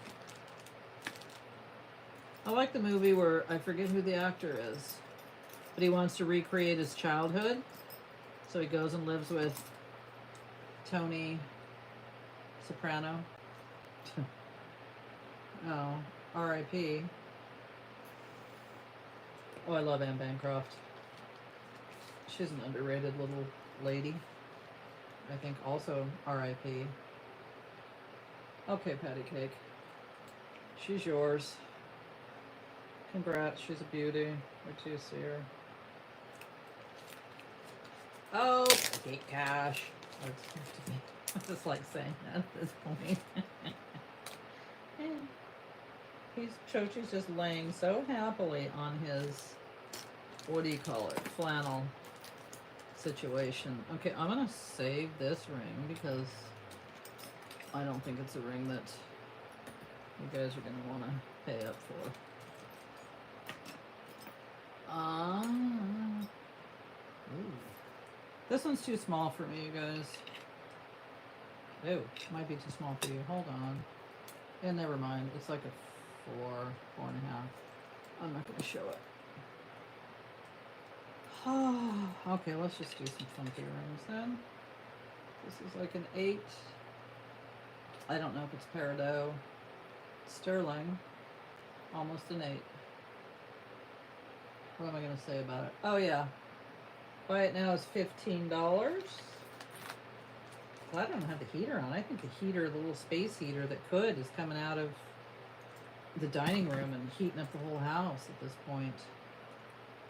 I like the movie where I forget who the actor is, but he wants to recreate his childhood. So he goes and lives with Tony Soprano. Oh, R.I.P. Oh, I love Anne Bancroft. She's an underrated little lady. I think also R.I.P. Okay, Patty Cake. She's yours. Congrats, she's a beauty. Wait till you see her. Oh, Patty Cake Cash. I just like saying that at this point. Chochi's just laying so happily on his, what do you call it, flannel situation. Okay, I'm gonna save this ring because I don't think it's a ring that you guys are gonna want to pay up for. Ooh. This one's too small for me, you guys. Ooh, might be too small for you. Hold on. Yeah, never mind. It's like a 4.5. I'm not gonna show it. Okay, let's just do some funky rings then. This is like an 8. I don't know if it's peridot. Sterling. Almost an 8. What am I going to say about it? Oh, yeah. Right now it's $15. Well, I don't have the heater on. I think the heater, the little space heater that could, is coming out of the dining room and heating up the whole house at this point.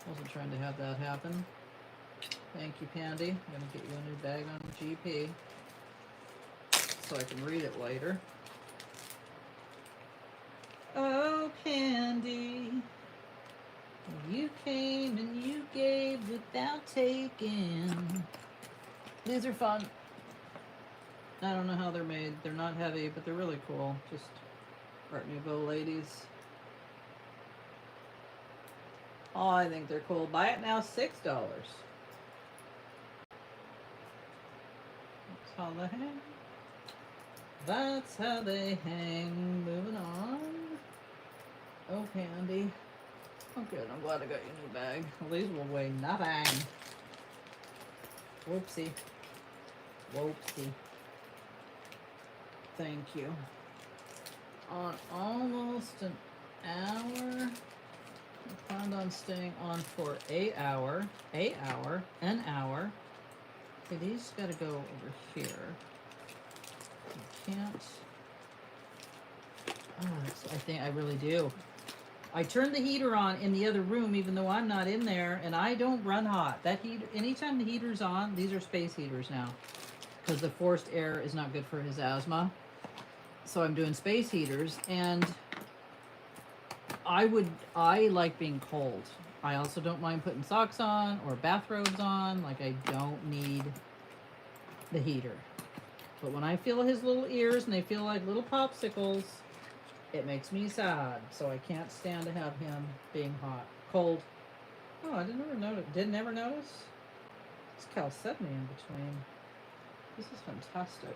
Wasn't trying to have that happen. Thank you, Pandy. I'm going to get you a new bag on GP so I can read it later. Oh, Pandy, you came and you gave without taking. These are fun. I don't know how they're made. They're not heavy, but they're really cool. Just Art Nouveau ladies. Oh, I think they're cool. Buy it now, $6. That's how they hang. That's how they hang. Moving on. Oh, Pandy. Oh, good. I'm glad I got you a new bag. Well, these will weigh nothing. Whoopsie. Whoopsie. Thank you. On almost an hour. I planned on staying on for an hour. An hour. Okay, these gotta go over here. You can't. Oh, I think I really do. I turned the heater on in the other room, even though I'm not in there, and I don't run hot. That heat, anytime the heater's on, these are space heaters now, because the forced air is not good for his asthma. So I'm doing space heaters, and I like being cold. I also don't mind putting socks on or bathrobes on. Like, I don't need the heater. But when I feel his little ears and they feel like little popsicles, it makes me sad. So I can't stand to have him being hot. Cold. Oh, I didn't ever notice. Didn't ever notice? It's chalcedony in between. This is fantastic.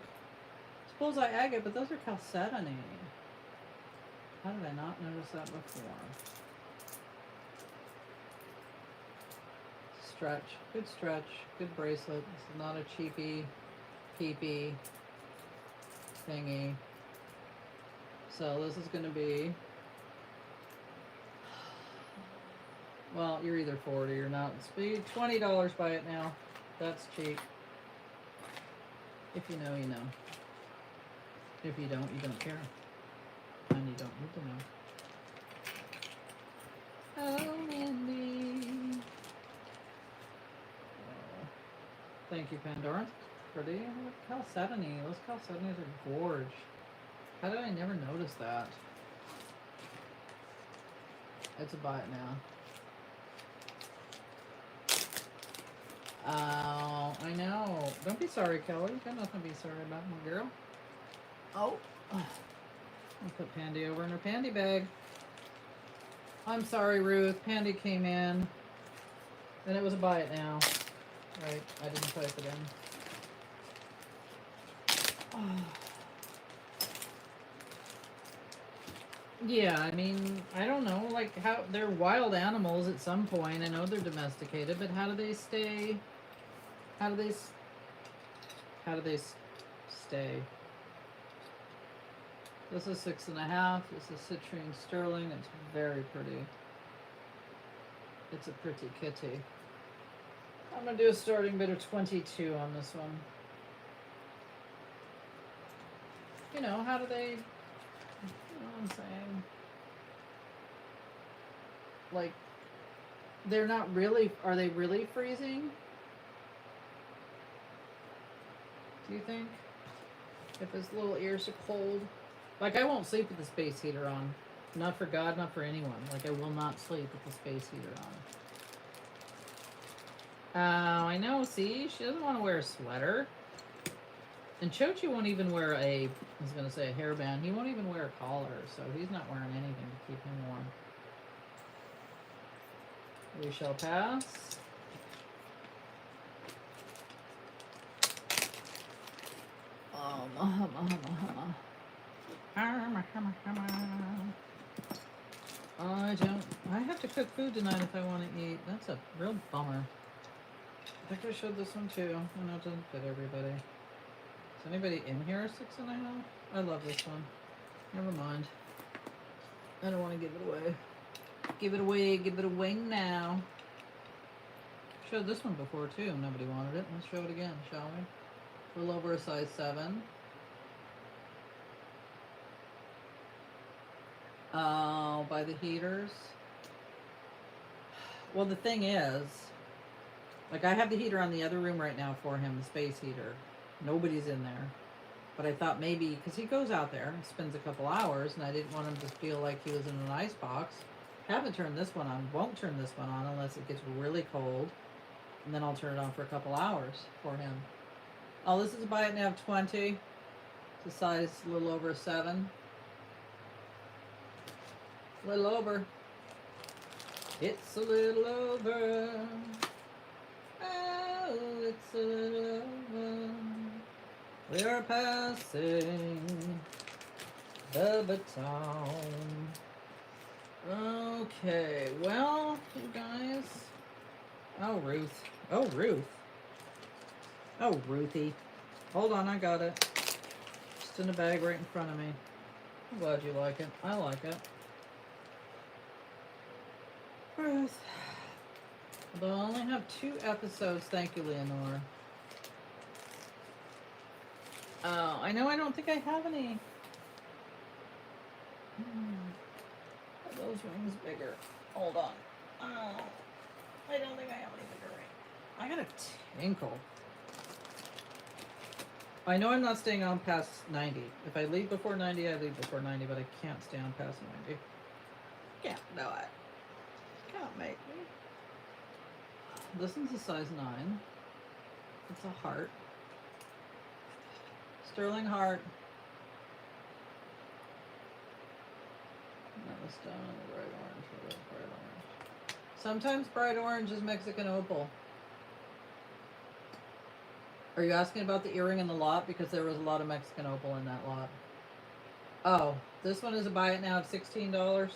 Suppose I agate, but those are chalcedony. How did I not notice that before? Stretch, good bracelet. This is not a cheapy, peepy thingy. So this is going to be, well, you're either 40 or not. It's $20 by it now. That's cheap. If you know, you know. If you don't, you don't care. And you don't need to know. Oh, Mindy. Oh. Thank you, Pandora. Pretty. Chalcedony. Those chalcedonies are gorge. How did I never notice that? It's a buy it now. Oh, I know. Don't be sorry, Kelly. You got nothing to be sorry about, my girl. Oh. I'll put Pandy over in her pandy bag. I'm sorry, Ruth. Pandy came in. And it was a buy it now. Right. I didn't type it in. Oh. Yeah, I mean, I don't know, like, how, they're wild animals at some point. I know they're domesticated, but how do they stay, how do they stay? This is 6.5, this is citrine sterling, it's very pretty. It's a pretty kitty. I'm gonna do a starting bid of 22 on this one. You know, how do they, you know what I'm saying? Like, they're not really, are they really freezing? Do you think? If his little ears are cold? Like, I won't sleep with the space heater on. Not for God, not for anyone. Like, I will not sleep with the space heater on. Oh, I know, see? She doesn't want to wear a sweater. And Chochi won't even wear I was going to say a hairband. He won't even wear a collar, so he's not wearing anything to keep him warm. We shall pass. I have to cook food tonight if I want to eat. That's a real bummer. I think I showed this one too. I know it doesn't fit everybody. Is anybody in here 6.5? I love this one. Never mind. I don't want to give it away. Give it away now. Showed this one before too. Nobody wanted it. Let's show it again, shall we? A little over a size 7. Oh, by the heaters. Well, the thing is, like, I have the heater on the other room right now for him, the space heater. Nobody's in there. But I thought maybe, because he goes out there and spends a couple hours, and I didn't want him to feel like he was in an ice box. Haven't turned this one on. Won't turn this one on unless it gets really cold. And then I'll turn it on for a couple hours for him. Oh, this is a buy it now of 20. It's a size a little over a 7. A little over. It's a little over. Oh, it's a little over. We're passing the baton. Okay, well, you guys. Oh, Ruth. Oh, Ruth. Oh, Ruthie. Hold on, I got it. Just in a bag right in front of me. I'm glad you like it. I like it. Ruth. They'll only have 2 episodes. Thank you, Leonore. Oh, I know I don't think I have any. Are those rings bigger? Hold on. Oh, I don't think I have any bigger rings. I got a tinkle. I know I'm not staying on past 90. If I leave before 90, I leave before 90, but I can't stay on past 90. Can't do it. Can't make me. This one's a size 9. It's a heart. Sterling Heart. That was done on the bright orange. What is bright orange? Sometimes bright orange is Mexican opal. Are you asking about the earring in the lot? Because there was a lot of Mexican opal in that lot. Oh, this one is a buy it now at $16.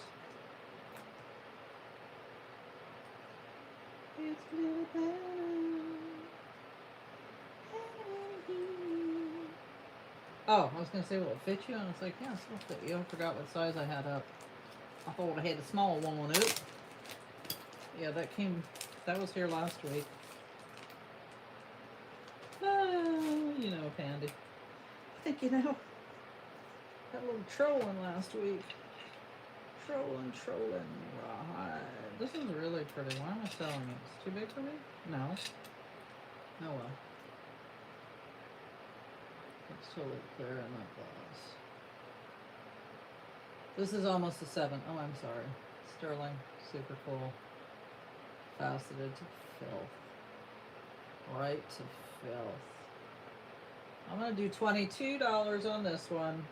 Oh, I was going to say, will it fit you? And it's like, yeah, it'll fit you. I forgot what size I had up. I thought I had a small one. Nope. Yeah, that was here last week. You know, Pandy. I think you know. That little trolling last week. Trolling. Right. This is really pretty. Why am I selling it? It's too big for me? No. Oh well. It's totally clear in that glass. This is almost a 7. Oh, I'm sorry. Sterling. Super cool. Faceted to filth. Right to filth. I'm going to do $22 on this one.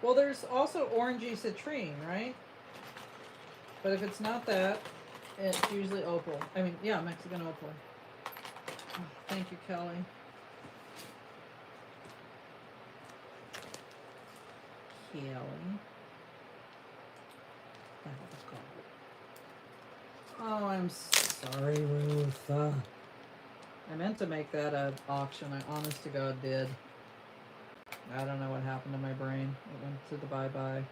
Well, there's also orangey citrine, right? But if it's not that, it's usually opal. I mean, yeah, Mexican opal. Oh, thank you, Kelly. Oh, I'm sorry, Ruth. I meant to make that an auction. I honest to God did. I don't know what happened to my brain. It went to the bye-bye.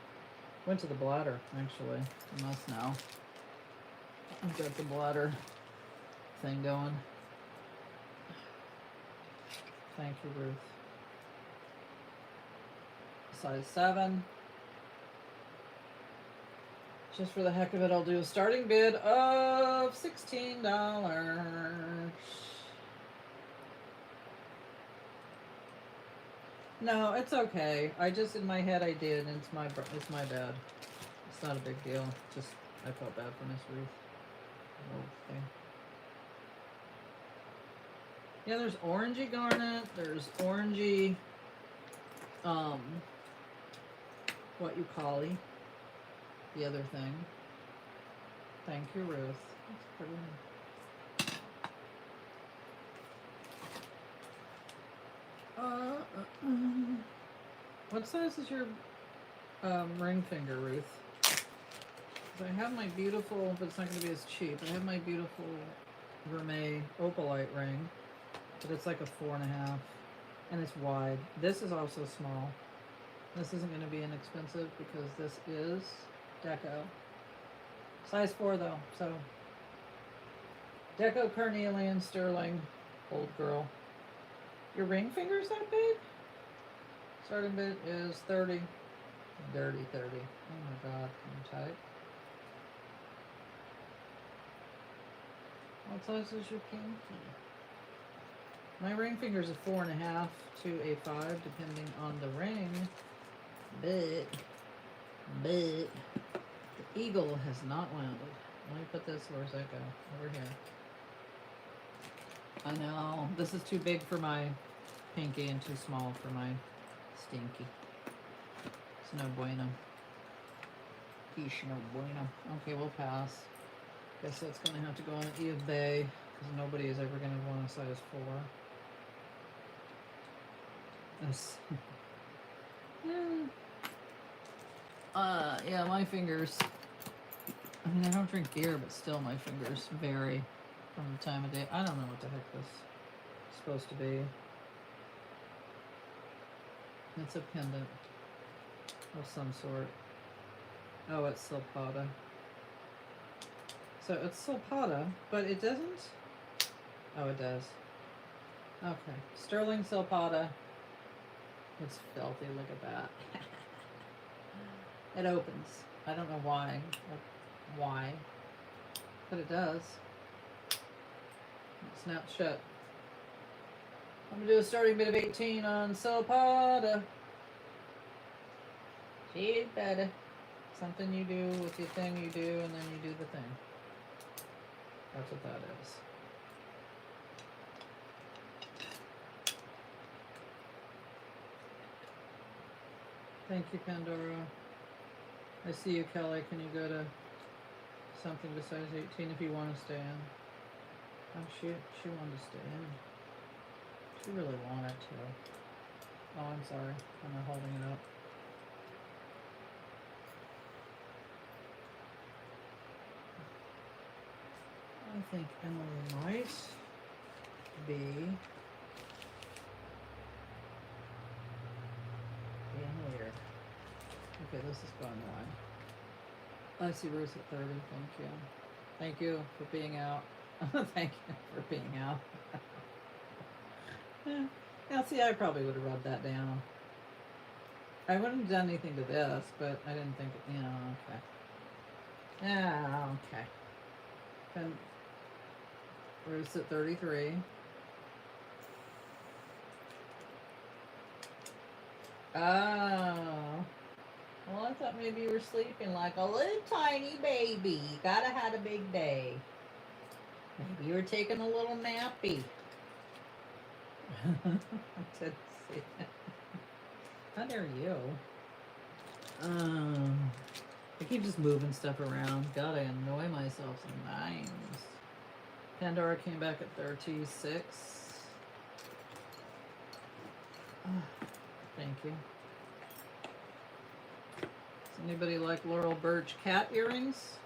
Went to the bladder, actually. I must now. I've got the bladder thing going. Thank you, Ruth. Size 7. Just for the heck of it, I'll do a starting bid of $16. No, it's okay. I just, in my head, I did, and it's my bad. It's not a big deal. Just, I felt bad for Miss Ruth. Okay. Yeah, there's orangey garnet. There's orangey, what you call the other thing. Thank you, Ruth. That's pretty. What size is your ring finger, Ruth? I have my beautiful, but it's not going to be as cheap. I have my beautiful Vermeil opalite ring, but it's like a 4.5, and it's wide. This is also small. This isn't going to be inexpensive because this is Deco. Size 4 though, so Deco Carnelian Sterling, old girl. Your ring finger's that big? Starting bid is 30. Dirty 30. Oh my god, I'm tight. What size is your pinky? My ring finger's a 4.5 to a 5, depending on the ring. But the eagle has not landed. Let me put this, where's that go? Over here. I know, this is too big for my pinky and too small for my stinky. It's no bueno. Ish no bueno. Okay, we'll pass. Guess that's gonna have to go on eBay because nobody is ever gonna want a size 4. This. Yeah, my fingers. I mean, I don't drink beer, but still, my fingers vary from the time of day. I don't know what the heck this is supposed to be. It's a pendant of some sort. Oh, it's Silpada. So it's Silpada, but it doesn't. Oh, it does. Okay, Sterling Silpada. It's filthy. Look at that. It opens. I don't know why. Why? But it does. It snaps shut. I'm gonna do a starting bid of 18 on Silpada. She's better. Something you do with your thing you do, and then you do the thing. That's what that is. Thank you, Pandora. I see you, Kelly. Can you go to something besides 18 if you want to stay in? Oh, she wanted to stay in. She really wanted to. Oh, I'm sorry. I'm not holding it up. I think Emily might be being weird. Okay, this is going on. I see Ruth at 30. Thank you. Thank you for being out. Thank you for being out. Now, see, I probably would have rubbed that down. I wouldn't have done anything to this, but I didn't think, okay. Yeah, okay. Then Ruth's at 33. Oh. Well, I thought maybe you were sleeping like a little tiny baby. You gotta have a big day. Maybe you were taking a little nappy. I didn't see it. How dare you? I keep just moving stuff around. God, I annoy myself sometimes. Pandora came back at 36. Thank you. Does anybody like Laurel Birch cat earrings?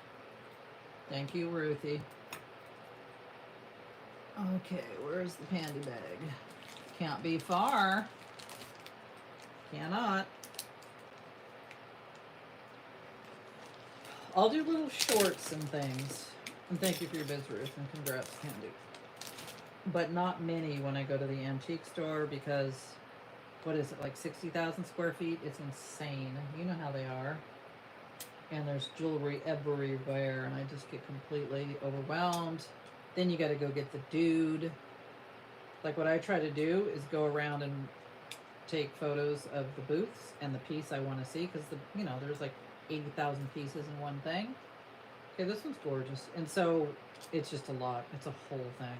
Thank you, Ruthie. Okay, where's the pandy bag? Can't be far. Cannot. I'll do little shorts and things. And thank you for your bids, Ruth, and congrats, Candy. But not many when I go to the antique store because, what is it, like 60,000 square feet? It's insane. You know how they are. And there's jewelry everywhere, and I just get completely overwhelmed. Then you got to go get the dude. Like, what I try to do is go around and take photos of the booths and the piece I want to see, because there's like 80,000 pieces in one thing. Okay, this one's gorgeous, and so it's just a lot. It's a whole thing.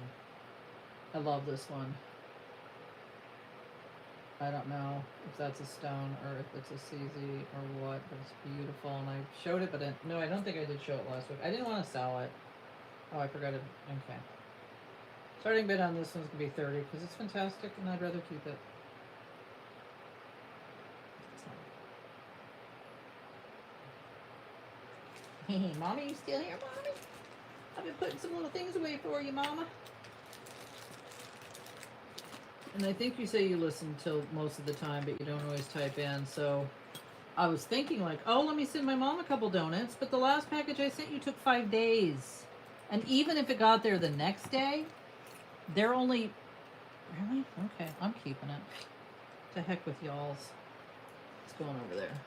I love this one. I don't know if that's a stone or if it's a CZ or what, but it's beautiful, and I showed it, but no, I don't think I did show it last week. I didn't want to sell it. Oh, I forgot it. Okay. Starting bid on this one's going to be 30 because it's fantastic, and I'd rather keep it. Hey, Mommy, you still here, Mommy? I've been putting some little things away for you, Mama. And I think you say you listen till most of the time, but you don't always type in. So I was thinking like, oh, let me send my mom a couple donuts. But the last package I sent you took 5 days. And even if it got there the next day, they're only... Really? Okay, I'm keeping it. To heck with y'all's. What's going over there?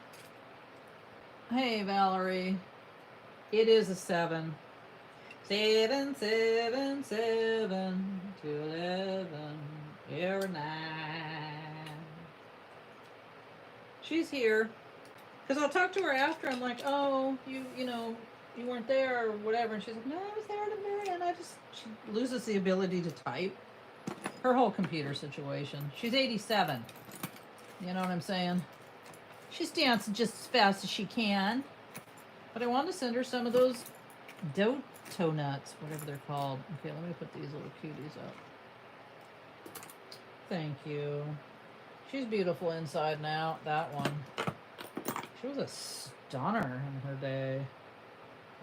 Hey, Valerie. It is a 7. 7, 7, 7 to 11. Every night. She's here. Because I'll talk to her after. I'm like, oh, you weren't there or whatever. And she's like, no, I was there at the very end. She loses the ability to type. Her whole computer situation. She's 87. You know what I'm saying? She's dancing just as fast as she can. But I wanted to send her some of those dough nuts, whatever they're called. Okay, let me put these little cuties up. Thank you. She's beautiful inside and out, that one. She was a stunner in her day.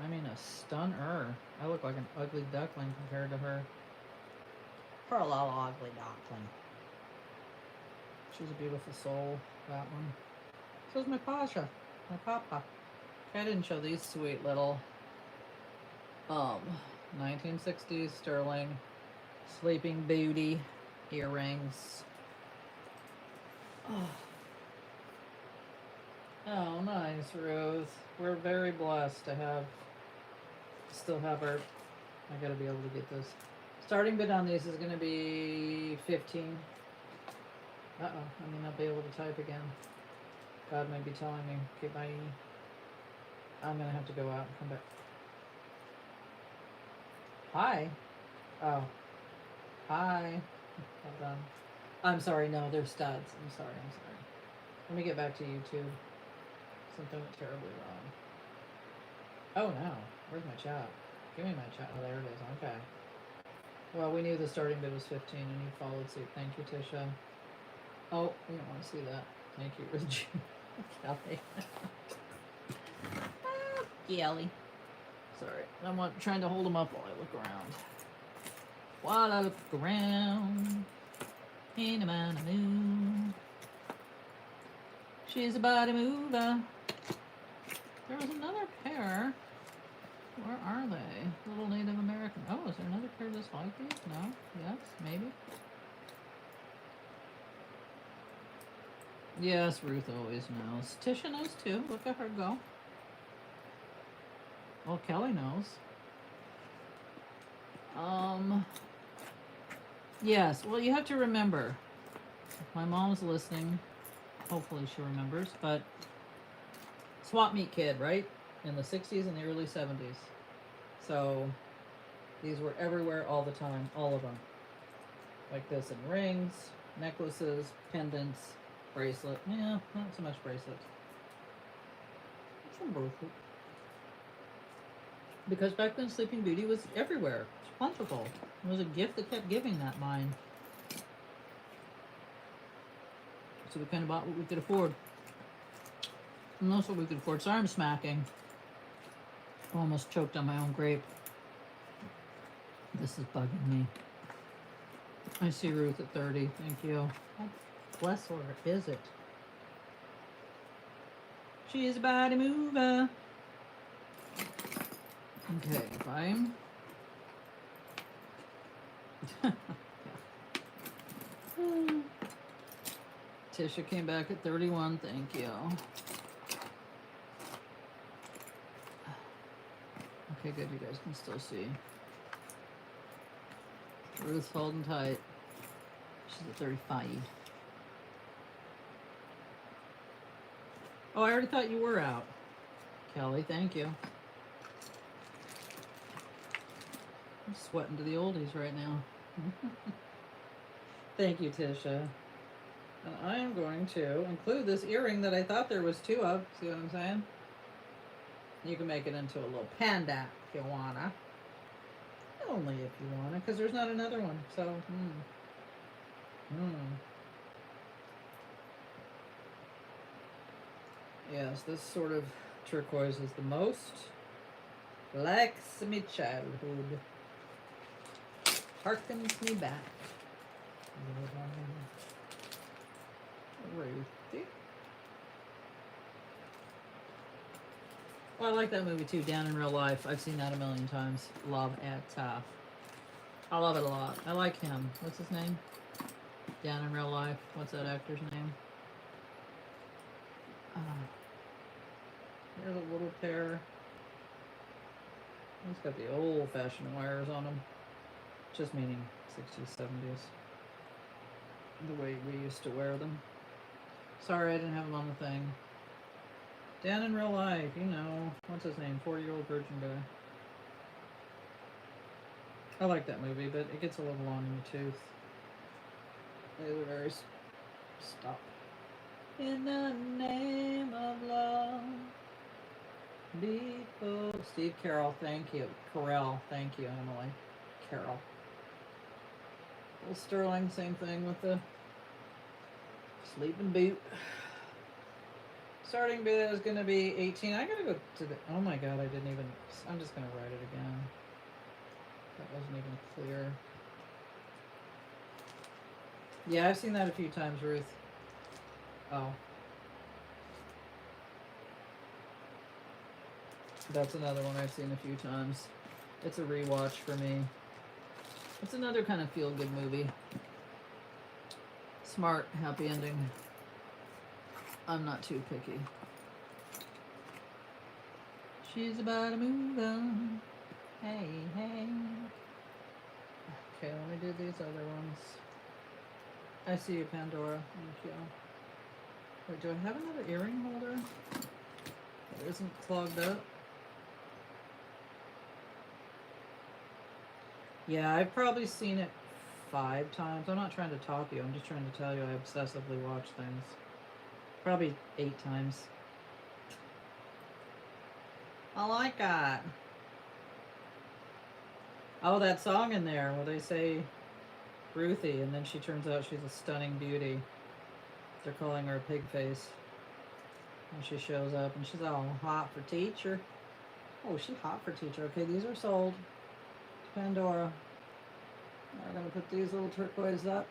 I mean, a stunner. I look like an ugly duckling compared to her. Her little ugly duckling. She's a beautiful soul, that one. So's my Pasha, my papa. I didn't show these sweet little 1960s sterling Sleeping Beauty earrings. Oh, nice, Rose. We're very blessed to still have our... I gotta be able to get this. Starting bid on these is gonna be 15. Uh-oh, I may not be able to type again. God may be telling me, okay, bye. I'm gonna have to go out and come back. Hi. Oh. Hi. Hold on. I'm sorry, no, they're studs. I'm sorry. Let me get back to YouTube. Something went terribly wrong. Oh no. Where's my chat? Give me my chat. Oh, there it is. Okay. Well, we knew the starting bid was 15 and you followed suit. Thank you, Tisha. Oh, you don't want to see that. Thank you, Reggie. Kelly. Kelly. Sorry. I'm trying to hold them up while I look around. While I look around. In a man a moon. She's a body mover. There was another pair. Where are they? Little Native American. Oh, is there another pair just like these? No? Yes? Maybe? Yes, Ruth always knows. Tisha knows too. Look at her go. Well, Kelly knows. Yes, well, you have to remember. My mom's listening. Hopefully she remembers, but swap meet kid, right? In the 60s and the early 70s. So these were everywhere all the time, all of them. Like this in rings, necklaces, pendants, bracelet. Yeah, not so much bracelets. Some bracelet. Because back then Sleeping Beauty was everywhere. It's plentiful. It was a gift that kept giving, that mine. So we kind of bought what we could afford. And that's what we could afford. Sorry I'm smacking. Almost choked on my own grape. This is bugging me. I see Ruth at 30. Thank you. What bless her is it? She's a body mover. Okay, fine. Tisha came back at 31. Thank you. Okay, good. You guys can still see. Ruth's holding tight. She's at 35. Oh, I already thought you were out. Kelly, thank you. I'm sweating to the oldies right now. Thank you, Tisha. And I am going to include this earring that I thought there was two of. See what I'm saying? You can make it into a little panda if you wanna. Only if you wanna, because there's not another one. So, Yes, this sort of turquoise is the most likes me childhood. Harkens me back. Ruthie. Well, I like that movie too, Down in Real Life. I've seen that a million times. Love it. I love it a lot. I like him. What's his name? Down in Real Life. What's that actor's name? Here's a little pair. He's got the old-fashioned wires on him. Just meaning 60s, 70s. The way we used to wear them. Sorry, I didn't have them on the thing. Down in Real Life, you know. What's his name? 4-year-old virgin guy. I like that movie, but it gets a little long in the tooth. They were very... Stop. In the name of love. Before... Steve Carroll, thank you. Carell, thank you, Emily. Carroll. Will Sterling, same thing with the sleeping boot. Starting bid is going to be 18. I gotta go to the... Oh my god, I didn't even... I'm just going to write it again. That wasn't even clear. Yeah, I've seen that a few times, Ruth. Oh. That's another one I've seen a few times. It's a rewatch for me. It's another kind of feel-good movie. Smart, happy ending. I'm not too picky. She's about to move on. Hey, hey. Okay, let me do these other ones. I see you, Pandora. Thank you. Wait, do I have another earring holder that isn't clogged up? Yeah, I've probably seen it 5 times. I'm not trying to top you. I'm just trying to tell you I obsessively watch things. Probably 8 times. I like that. Oh, that song in there where they say Ruthie, and then she turns out she's a stunning beauty. They're calling her a pig face. And she shows up and she's all hot for teacher. Oh, she's hot for teacher. Okay, these are sold to Pandora. I'm going to put these little turquoise up.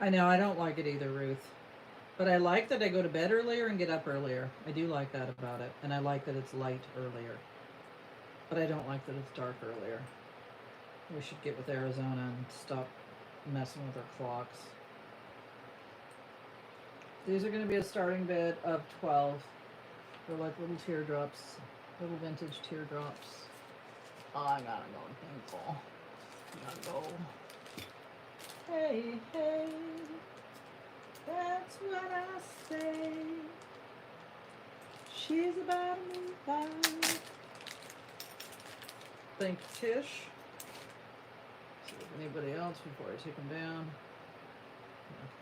I know, I don't like it either, Ruth. But I like that I go to bed earlier and get up earlier. I do like that about it. And I like that it's light earlier. But I don't like that it's dark earlier. We should get with Arizona and stop messing with our clocks. These are going to be a starting bid of 12. They're like little teardrops. Little vintage teardrops. Oh, I gotta go to Pinkle. Gotta go. Hey, hey. That's what I say. She's about to move by. Thank you, Tish. See if anybody else before I take them down.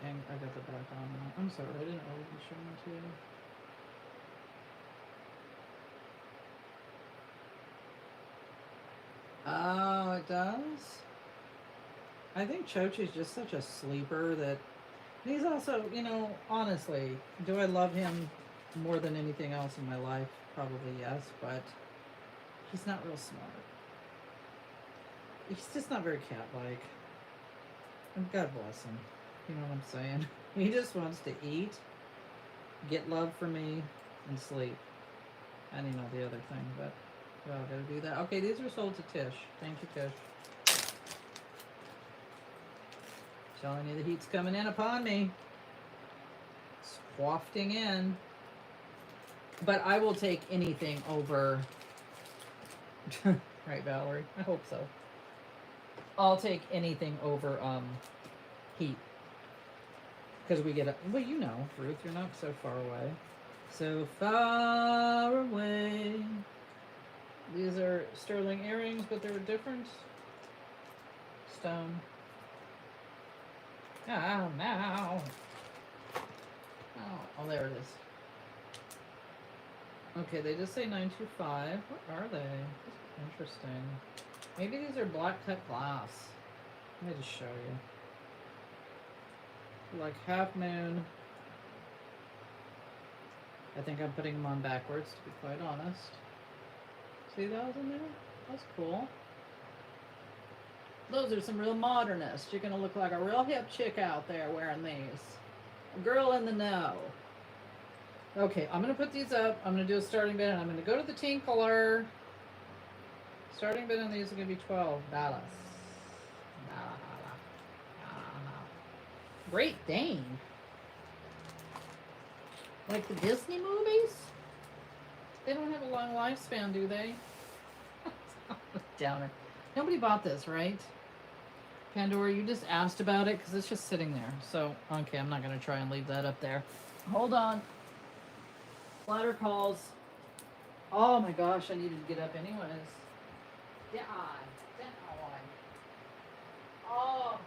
And I got the back on now. I'm sorry, I didn't know I was showing to you. Oh, it does? I think Chochi's just such a sleeper that he's also, you know, honestly, do I love him more than anything else in my life? Probably yes, but he's not real smart. He's just not very cat-like. And God bless him. You know what I'm saying? He just wants to eat, get love from me, and sleep. I didn't know the other thing, but well, I gotta do that. Okay, these are sold to Tish. Thank you, Tish. Telling you the heat's coming in upon me. It's wafting in. But I will take anything over... right, Valerie? I hope so. I'll take anything over heat. Because we get a... Well, you know, Ruth, you're not so far away. So far away. These are sterling earrings, but they're a different stone. Oh, no. Oh, there it is. Okay, they just say 925. What are they? Interesting. Maybe these are black cut glass. Let me just show you. Like half moon. I think I'm putting them on backwards, to be quite honest. See those in there? That's cool. Those are some real modernists. You're going to look like a real hip chick out there wearing these. A girl in the know. Okay, I'm going to put these up. I'm going to do a starting bid, and I'm going to go to the Tinkler. Starting bid on these are going to be $12. Great Dane. Like the Disney movies? They don't have a long lifespan, do they? Downer. Nobody bought this, right? Pandora, you just asked about it because it's just sitting there. So, okay, I'm not going to try and leave that up there. Hold on. Ladder calls. Oh my gosh, I needed to get up anyways. Yeah, oh,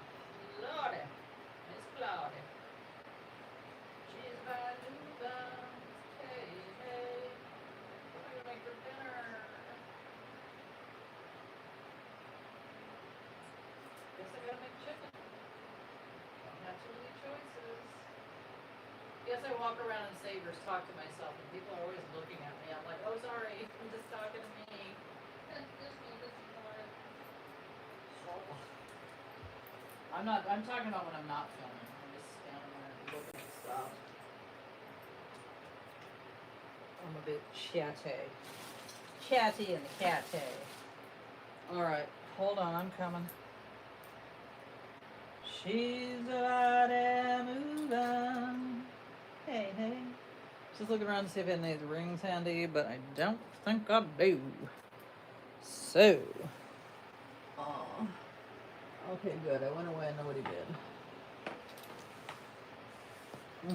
Lordy. Miss Claudia. She's about to move on. Hey, hey. I'm going to make her dinner. Guess I gotta make chicken. Don't have too many choices. Guess I walk around in Savers, talk to myself, and people are always looking at me. I'm like, oh, sorry, I'm just talking to me. I'm talking about when I'm not filming. I'm just standing there looking at stuff. I'm a bit chatty. Chatty and the catty. Alright, hold on, I'm coming. She's about to move on. Hey, hey. Just looking around to see if I have any of the rings handy, but I don't think I do. So. Okay, good. I went away and nobody did.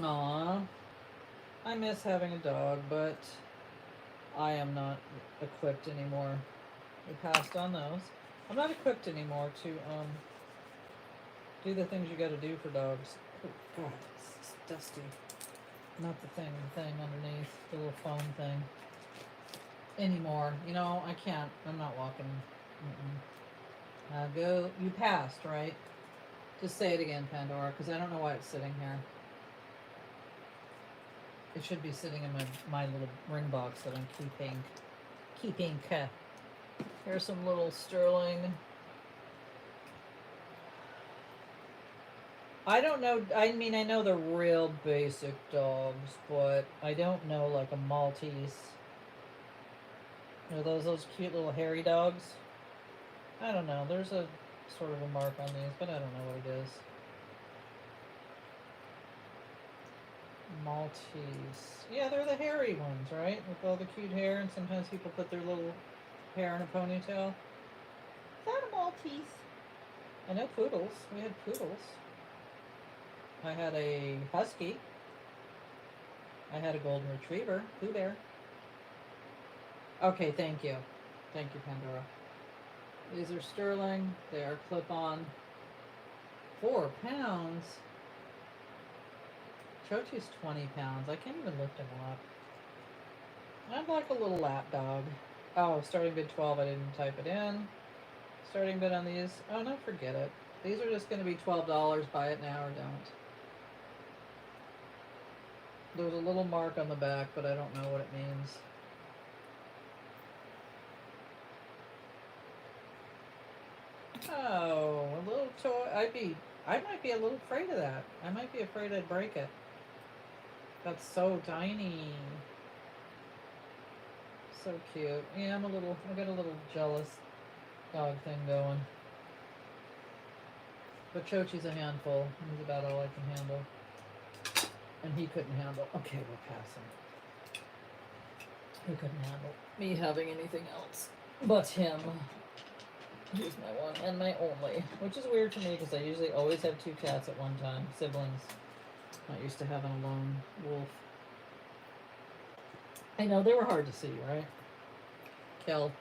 Aw. I miss having a dog, but I am not equipped anymore. We passed on those. I'm not equipped anymore to do the things you gotta do for dogs. Oh God, it's dusty. Not the thing underneath, the little foam thing. Anymore. You know, I can't. I'm not walking. Go. You passed, right? Just say it again, Pandora, because I don't know why it's sitting here. It should be sitting in my little ring box that I'm keeping. Here's some little sterling. I don't know. I mean, I know the real basic dogs, but I don't know like a Maltese. You know, those cute little hairy dogs. I don't know. There's a sort of a mark on these, but I don't know what it is. Maltese. Yeah, they're the hairy ones, right? With all the cute hair, and sometimes people put their little hair in a ponytail. Is that a Maltese? I know poodles. We had poodles. I had a husky. I had a golden retriever. Pooh Bear. Okay, thank you. Thank you, Pandora. These are sterling. They are clip-on. 4 pounds. Chochi's 20 pounds. I can't even lift him up. I'd like a little lap dog. Oh, starting bid 12. I didn't type it in. Starting bid on these. Oh, no, forget it. These are just going to be $12. Buy it now or don't. There's a little mark on the back, but I don't know what it means. Oh, a little toy. I might be a little afraid of that. I might be afraid I'd break it. That's so tiny. So cute. Yeah, I got a little jealous dog thing going. But Chochi's a handful. He's about all I can handle. And he couldn't handle. Okay, we'll pass him. He couldn't handle me having anything else but him. He's my one and my only. Which is weird to me because I usually always have 2 cats at one time. Siblings. Not used to having a lone wolf. I know, they were hard to see, right? Kill.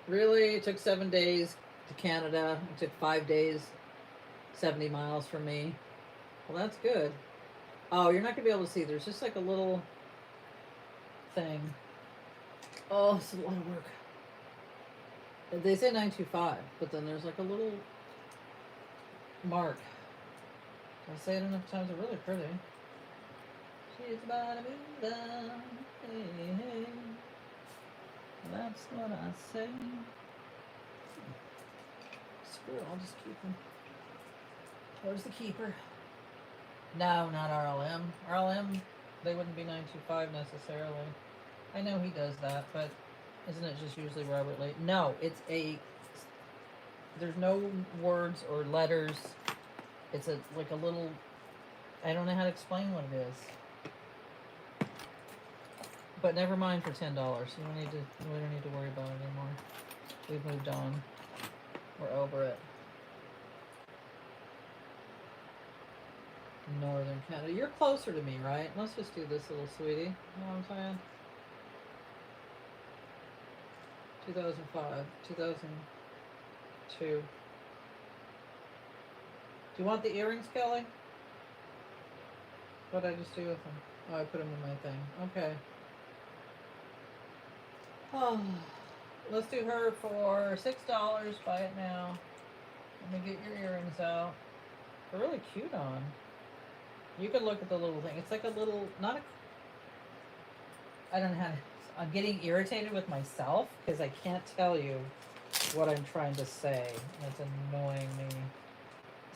Really? It took 7 days to Canada. It took 5 days. 70 miles from me. Well, that's good. Oh, you're not going to be able to see. There's just like a little thing. Oh, it's a lot of work. They say 925, but then there's like a little mark. I say it enough times. They're really pretty. She's about to move on. Hey, hey. That's what I say. Screw it, I'll just keep them. Where's the keeper? No, not RLM. RLM, they wouldn't be 925 necessarily. I know he does that, but isn't it just usually Robert Lee? No, it's a... There's no words or letters. It's like a little... I don't know how to explain what it is. But never mind for $10. We don't need to worry about it anymore. We've moved on. We're over it. Northern Canada. You're closer to me, right? Let's just do this little sweetie. You know what I'm saying? 2005, 2002. Do you want the earrings, Kelly? What did I just do with them? Oh, I put them in my thing. Okay. Oh, let's do her for $6. Buy it now. Let me get your earrings out. They're really cute on. You can look at the little thing. It's like a little, not a, I don't know how to, I'm getting irritated with myself because I can't tell you what I'm trying to say. It's annoying me.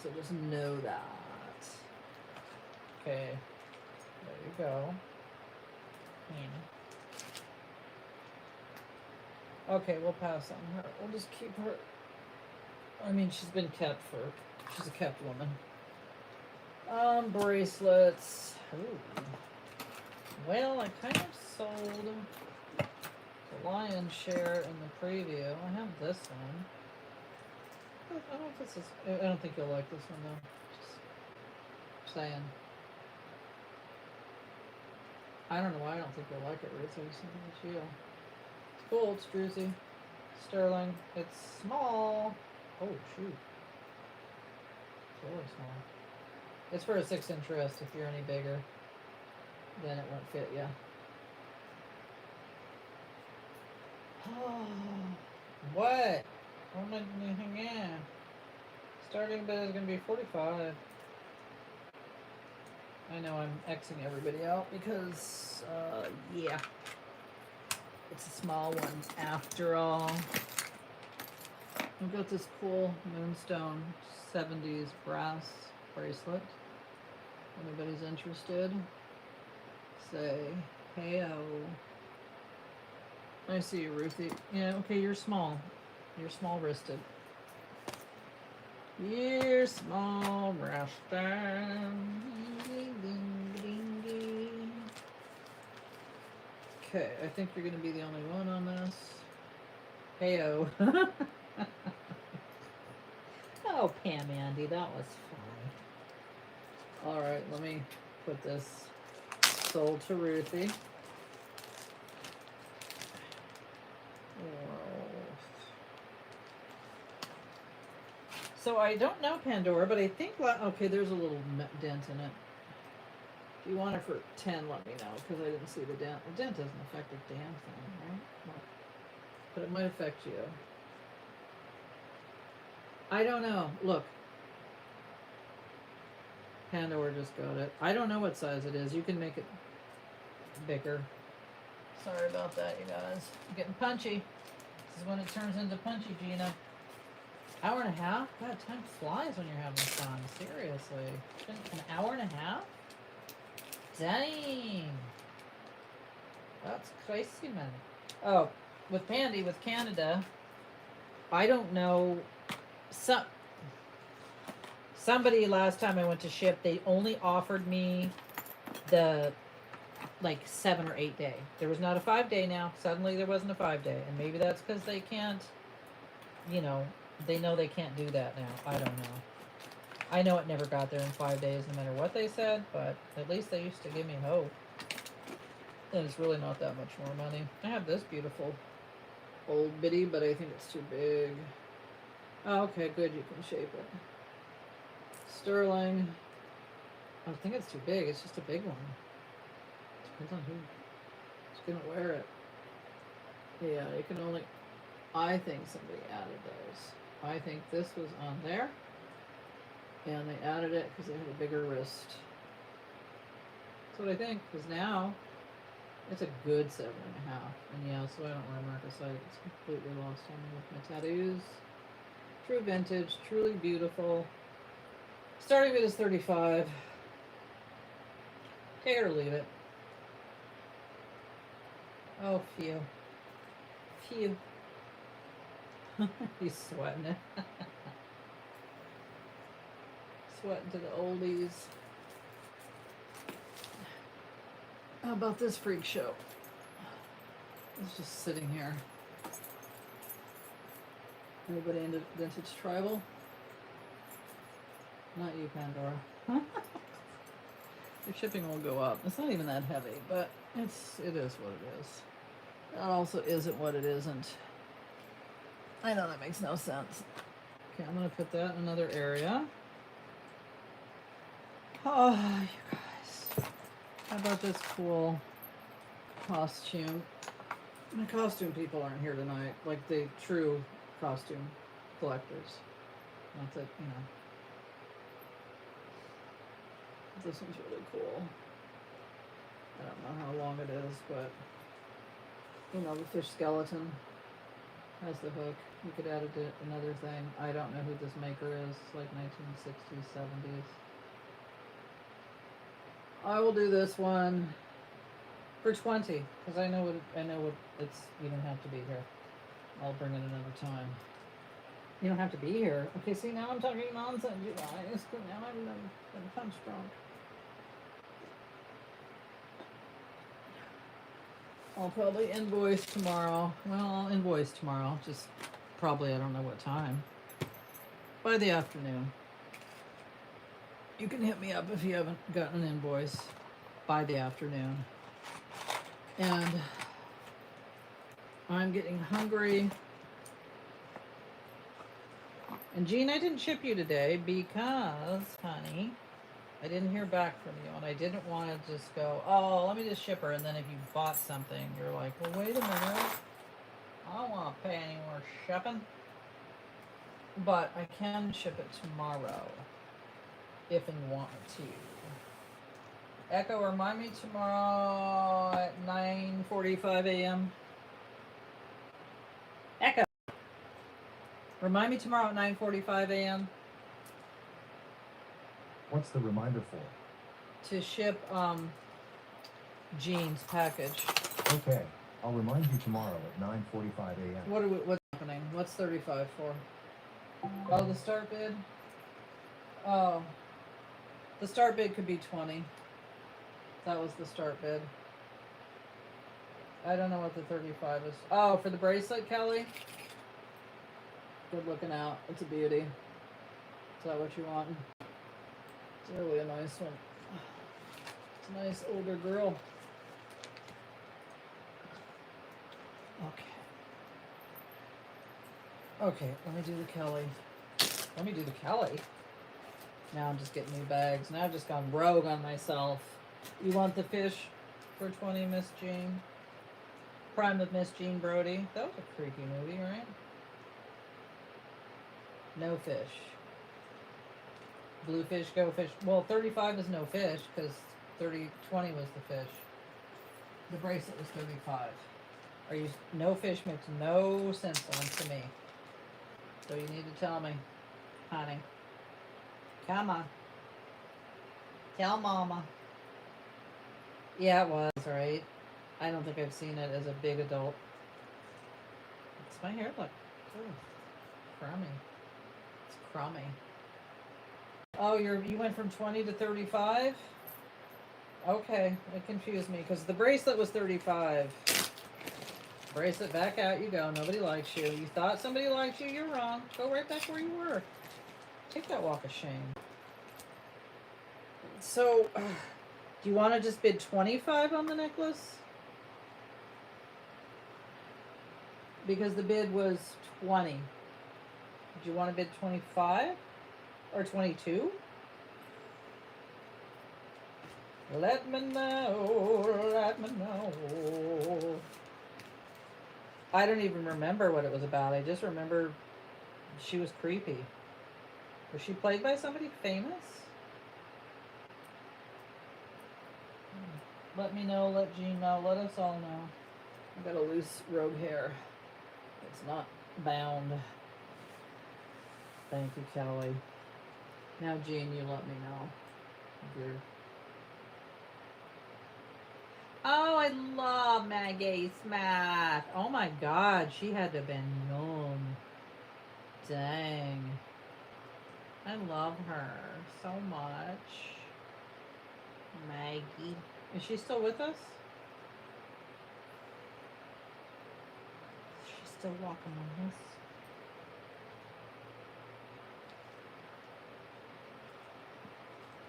So just know that. Okay. There you go. Okay, we'll pass on her. We'll just keep her. I mean, she's been kept she's a kept woman. Bracelets. Ooh. Well, I kind of sold the lion's share in the preview. I have this one. I don't know if this is... I don't think you'll like this one, though. Just saying. I don't know why I don't think you'll like it, Ruth. I just think it's you. It's cool. It's Druzy. Sterling. It's small. Oh, shoot. really small. It's for a 6-inch wrist. If you're any bigger, then it won't fit you. What? Oh my, yeah. Starting bid is going to be 45. I know I'm Xing everybody out because, yeah. It's a small one after all. I've got this cool moonstone 70s brass bracelet. Anybody's interested? Say hey-o. I see you, Ruthie. Yeah, okay, you're small. You're small-wristed. You're small-wristed. Okay, I think you're going to be the only one on this. Hey-o. Oh, Pam Andy, that was fun. Alright, let me put this sold to Ruthie. So I don't know Pandora, but I think, okay, there's a little dent in it. If you want it for 10, let me know, because I didn't see the dent. The dent doesn't affect a damn thing, right? No. But it might affect you. I don't know. Look. Pandora just got it. I don't know what size it is. You can make it bigger. Sorry about that, you guys. I'm getting punchy. This is when it turns into punchy, Gina. Hour and a half? God, time flies when you're having fun. Seriously. It's been an hour and a half? Dang. That's crazy, man. Oh, with Pandy, with Canada, I don't know. Somebody last time I went to ship, they only offered me the 7 or 8 day. There was not a 5-day now. Suddenly there wasn't a 5-day. And maybe that's because they can't, they know they can't do that now. I don't know. I know it never got there in 5 days no matter what they said, but at least they used to give me hope. And it's really not that much more money. I have this beautiful old bitty, but I think it's too big. Oh, okay, good. You can shape it. Sterling. I think it's too big. It's just a big one. Depends on who's going to wear it. Yeah, you can only... I think somebody added those. I think this was on there. And they added it because they had a bigger wrist. That's what I think. Because now, it's a good 7.5. And yeah, so I don't wear Marcasite. It's completely lost on me with my tattoos. True vintage. Truly beautiful. Starting bid is 35. Take it or leave it. Oh, phew. Phew. He's sweating it. Sweating to the oldies. How about this freak show? It's just sitting here. Anybody into vintage tribal? Not you, Pandora. Your shipping will go up. It's not even that heavy, but it is what it is. That also isn't what it isn't. I know that makes no sense. Okay, I'm going to put that in another area. Oh, you guys. How about this cool costume? My costume people aren't here tonight. Like the true costume collectors. Not that, This one's really cool. I don't know how long it is, but the fish skeleton has the hook. You could add it to another thing. I don't know who this maker is. It's like 1960s, 70s. I will do this one for 20 because I know what it's. You don't have to be here. I'll bring it another time. You don't have to be here. Okay, see, now I'm talking nonsense, you guys. Now I'm punch drunk. I'll probably invoice tomorrow. Well, I'll invoice tomorrow. Just probably, I don't know what time. By the afternoon. You can hit me up if you haven't gotten an invoice by the afternoon. And I'm getting hungry. And Jean, I didn't ship you today because, honey, I didn't hear back from you, and I didn't want to just go, oh, let me just ship her, and then if you bought something, you're like, well, wait a minute, I don't want to pay any more shipping. But I can ship it tomorrow, if I want to. Echo, remind me tomorrow at 9:45 a.m. Echo, remind me tomorrow at 9:45 a.m. What's the reminder for? to ship Jean's package. Okay, I'll remind you tomorrow at 9:45 a.m. What's happening? What's 35 for? Oh, the start bid? Oh. The start bid could be 20. That was the start bid. I don't know what the 35 is. Oh, for the bracelet, Kelly? Good looking out. It's a beauty. Is that what you want? It's really a nice one. It's a nice older girl. Okay, let me do the Kelly. Now I'm just getting new bags. Now I've just gone rogue on myself. You want the fish for 20, Miss Jean? Prime of Miss Jean Brody. That was a creepy movie, right? No fish. Blue fish, go fish. Well, 35 is no fish because 20 was the fish. The bracelet was 35. No fish makes no sense to me. So you need to tell me, honey. Come on. Tell mama. Yeah, it was, right? I don't think I've seen it as a big adult. What's my hair look? Ooh, crummy. It's crummy. Oh, you went from 20 to 35? Okay, it confused me because the bracelet was 35. Bracelet, back out you go. Nobody likes you. You thought somebody liked you, you're wrong. Go right back where you were. Take that walk of shame. So, do you want to just bid 25 on the necklace? Because the bid was 20. Do you want to bid 25 or 22? Let me know. Let me know. I don't even remember what it was about. I just remember she was creepy. Was she played by somebody famous? Let me know, let Jean know, let us all know. I got a loose rogue hair. It's not bound. Thank you, Kelly. Now, Jean, you let me know. Dear. Oh, I love Maggie Smith. Oh my God, she had to have been young. Dang. I love her so much. Maggie. Is she still with us? She's still walking on us.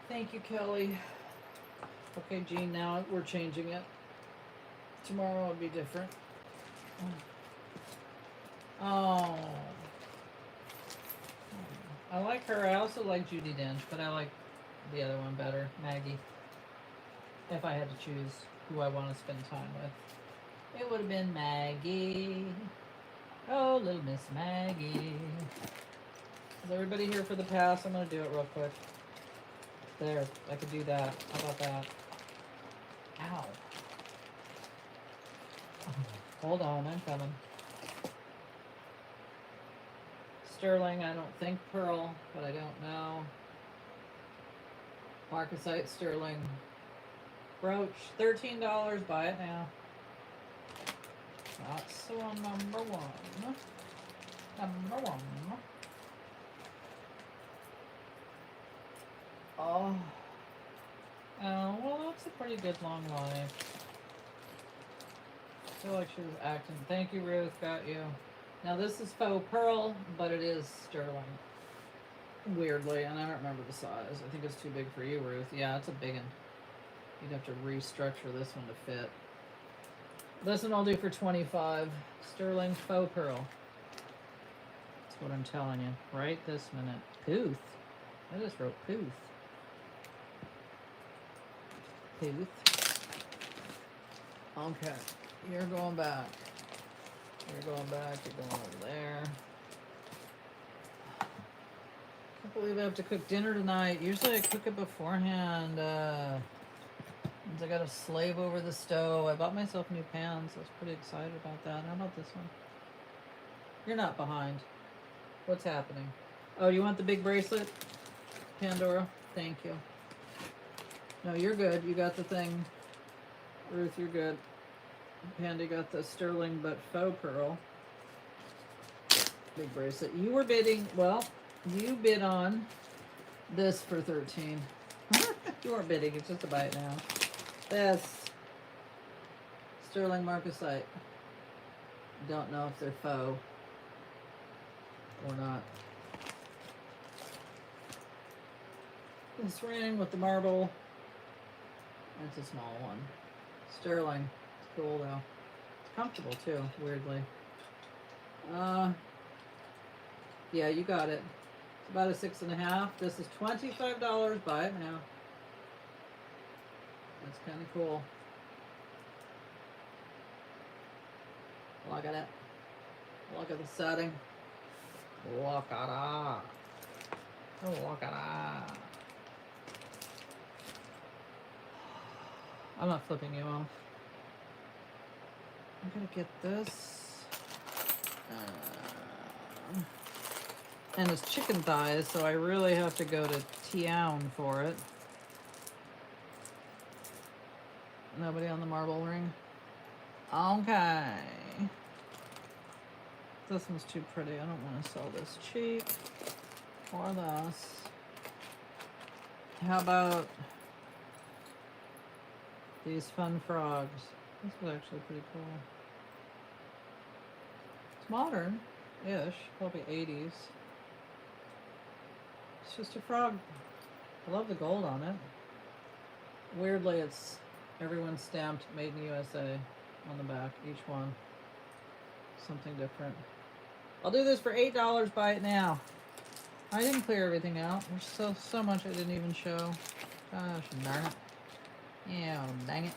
Thank you, Kelly. Okay, Jean, now we're changing it. Tomorrow will be different. Oh. I like her. I also like Judi Dench, but I like the other one better, Maggie. If I had to choose who I want to spend time with, it would have been Maggie. Oh, little Miss Maggie. Is everybody here for the pass? I'm going to do it real quick. There, I could do that. How about that? Ow. Hold on, I'm coming. Sterling, I don't think pearl, but I don't know. Marcasite sterling. Brooch, $13. Buy it now. That's the one, number one. Number one. Oh. Oh, well, that's a pretty good long life. I feel like she was acting. Thank you, Ruth. Got you. Now, this is faux pearl, but it is sterling. Weirdly, and I don't remember the size. I think it's too big for you, Ruth. Yeah, it's a big one. You'd have to restructure this one to fit. This one I'll do for 25. Sterling faux pearl. That's what I'm telling you right this minute. Pooth. I just wrote Pooth. Pooth. Okay. You're going back. You're going back. You're going over there. Can't believe I have to cook dinner tonight. Usually I cook it beforehand. Means I gotta slave over the stove. I bought myself new pans. I was pretty excited about that. How about this one? You're not behind. What's happening? Oh, you want the big bracelet, Pandora? Thank you. No, you're good. You got the thing. Ruth, you're good. Panda got the sterling but faux pearl. Big bracelet. You were bidding, well, you bid on this for 13. You weren't bidding, it's just to buy it now. This sterling marcasite. Don't know if they're faux or not. This ring with the marble. It's a small one. Sterling. It's cool though. It's comfortable too, weirdly. Yeah, you got it. It's about a 6.5. This is $25. Buy it now. That's kind of cool. Look at it. Look at the setting. Look at that. Oh, look at that. I'm not flipping you off. I'm gonna get this. And it's chicken thighs, so I really have to go to town for it. Nobody on the marble ring? Okay. This one's too pretty. I don't want to sell this cheap. Or this. How about these fun frogs? This is actually pretty cool. It's modern-ish, probably 80s. It's just a frog. I love the gold on it. Weirdly, it's everyone's stamped made in the USA on the back, each one. Something different. I'll do this for $8. Buy it now. I didn't clear everything out. There's so much I didn't even show. Gosh darn it. Yeah, dang it.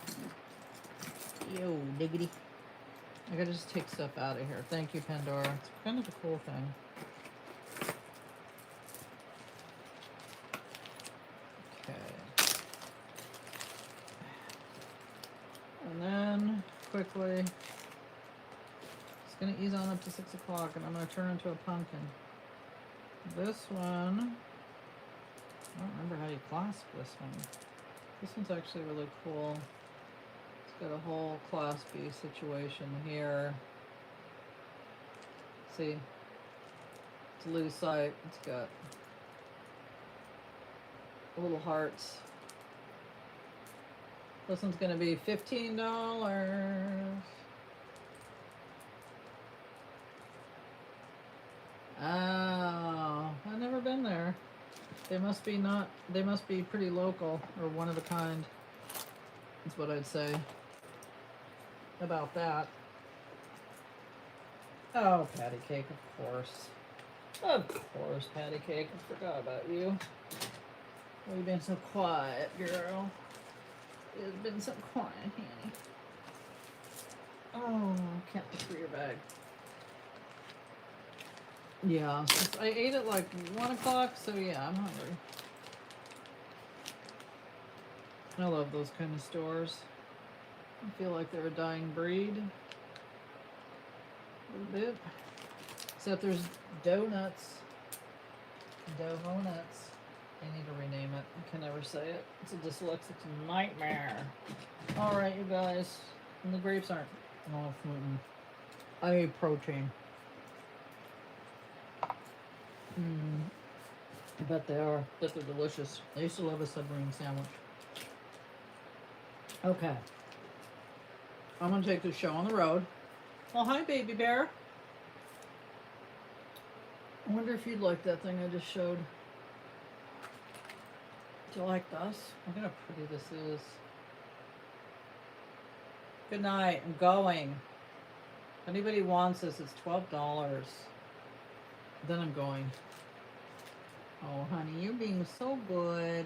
Yo, diggity. I gotta just take stuff out of here. Thank you, Pandora. It's kind of a cool thing. Okay. And then, quickly, it's gonna ease on up to 6 o'clock, and I'm gonna turn into a pumpkin. This one, I don't remember how you clasp this one. This one's actually really cool. It's got a whole claspy situation here. See, it's lucite. It's got little hearts. This one's gonna be $15. Oh, I've never been there. They must be pretty local or one of a kind. That's what I'd say about that. Oh, patty cake, of course. Of course, patty cake. I forgot about you. Why you been so quiet, girl? It's been so quiet, honey. Oh, can't look through your bag. Yeah, I ate at like 1 o'clock, so yeah, I'm hungry. I love those kind of stores. I feel like they're a dying breed. A little bit. Except there's donuts. Donuts. I need to rename it. I can never say it. It's a dyslexic nightmare. Alright, you guys. And the grapes aren't all gluten. I need protein. I bet they are. I bet they're delicious. I used to love a submarine sandwich. Okay. I'm going to take this show on the road. Oh, hi, baby bear. I wonder if you'd like that thing I just showed. Do you like this? Look at how pretty this is. Good night. I'm going. If anybody wants this, it's $12. Then I'm going, oh, honey, you're being so good.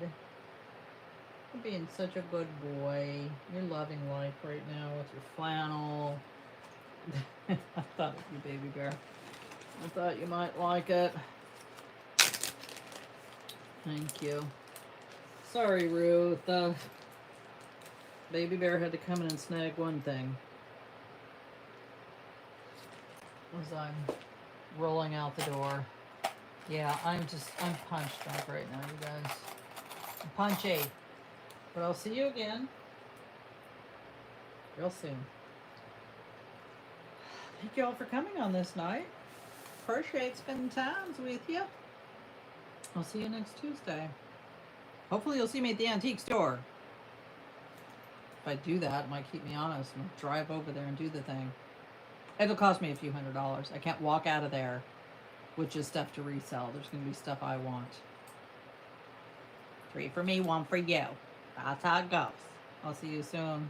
You're being such a good boy. You're loving life right now with your flannel. I thought of you, baby bear. I thought you might like it. Thank you. Sorry, Ruth. Baby bear had to come in and snag one thing. As I'm rolling out the door. Yeah, I'm punch drunk right now, you guys. I'm punchy. But I'll see you again real soon. Thank you all for coming on this night. Appreciate spending times with you. I'll see you next Tuesday. Hopefully you'll see me at the antique store. If I do that, it might keep me honest and drive over there and do the thing. It'll cost me a few $100s. I can't walk out of there with just stuff to resell. There's going to be stuff I want. 3 for me, 1 for you. That's how it goes. I'll see you soon.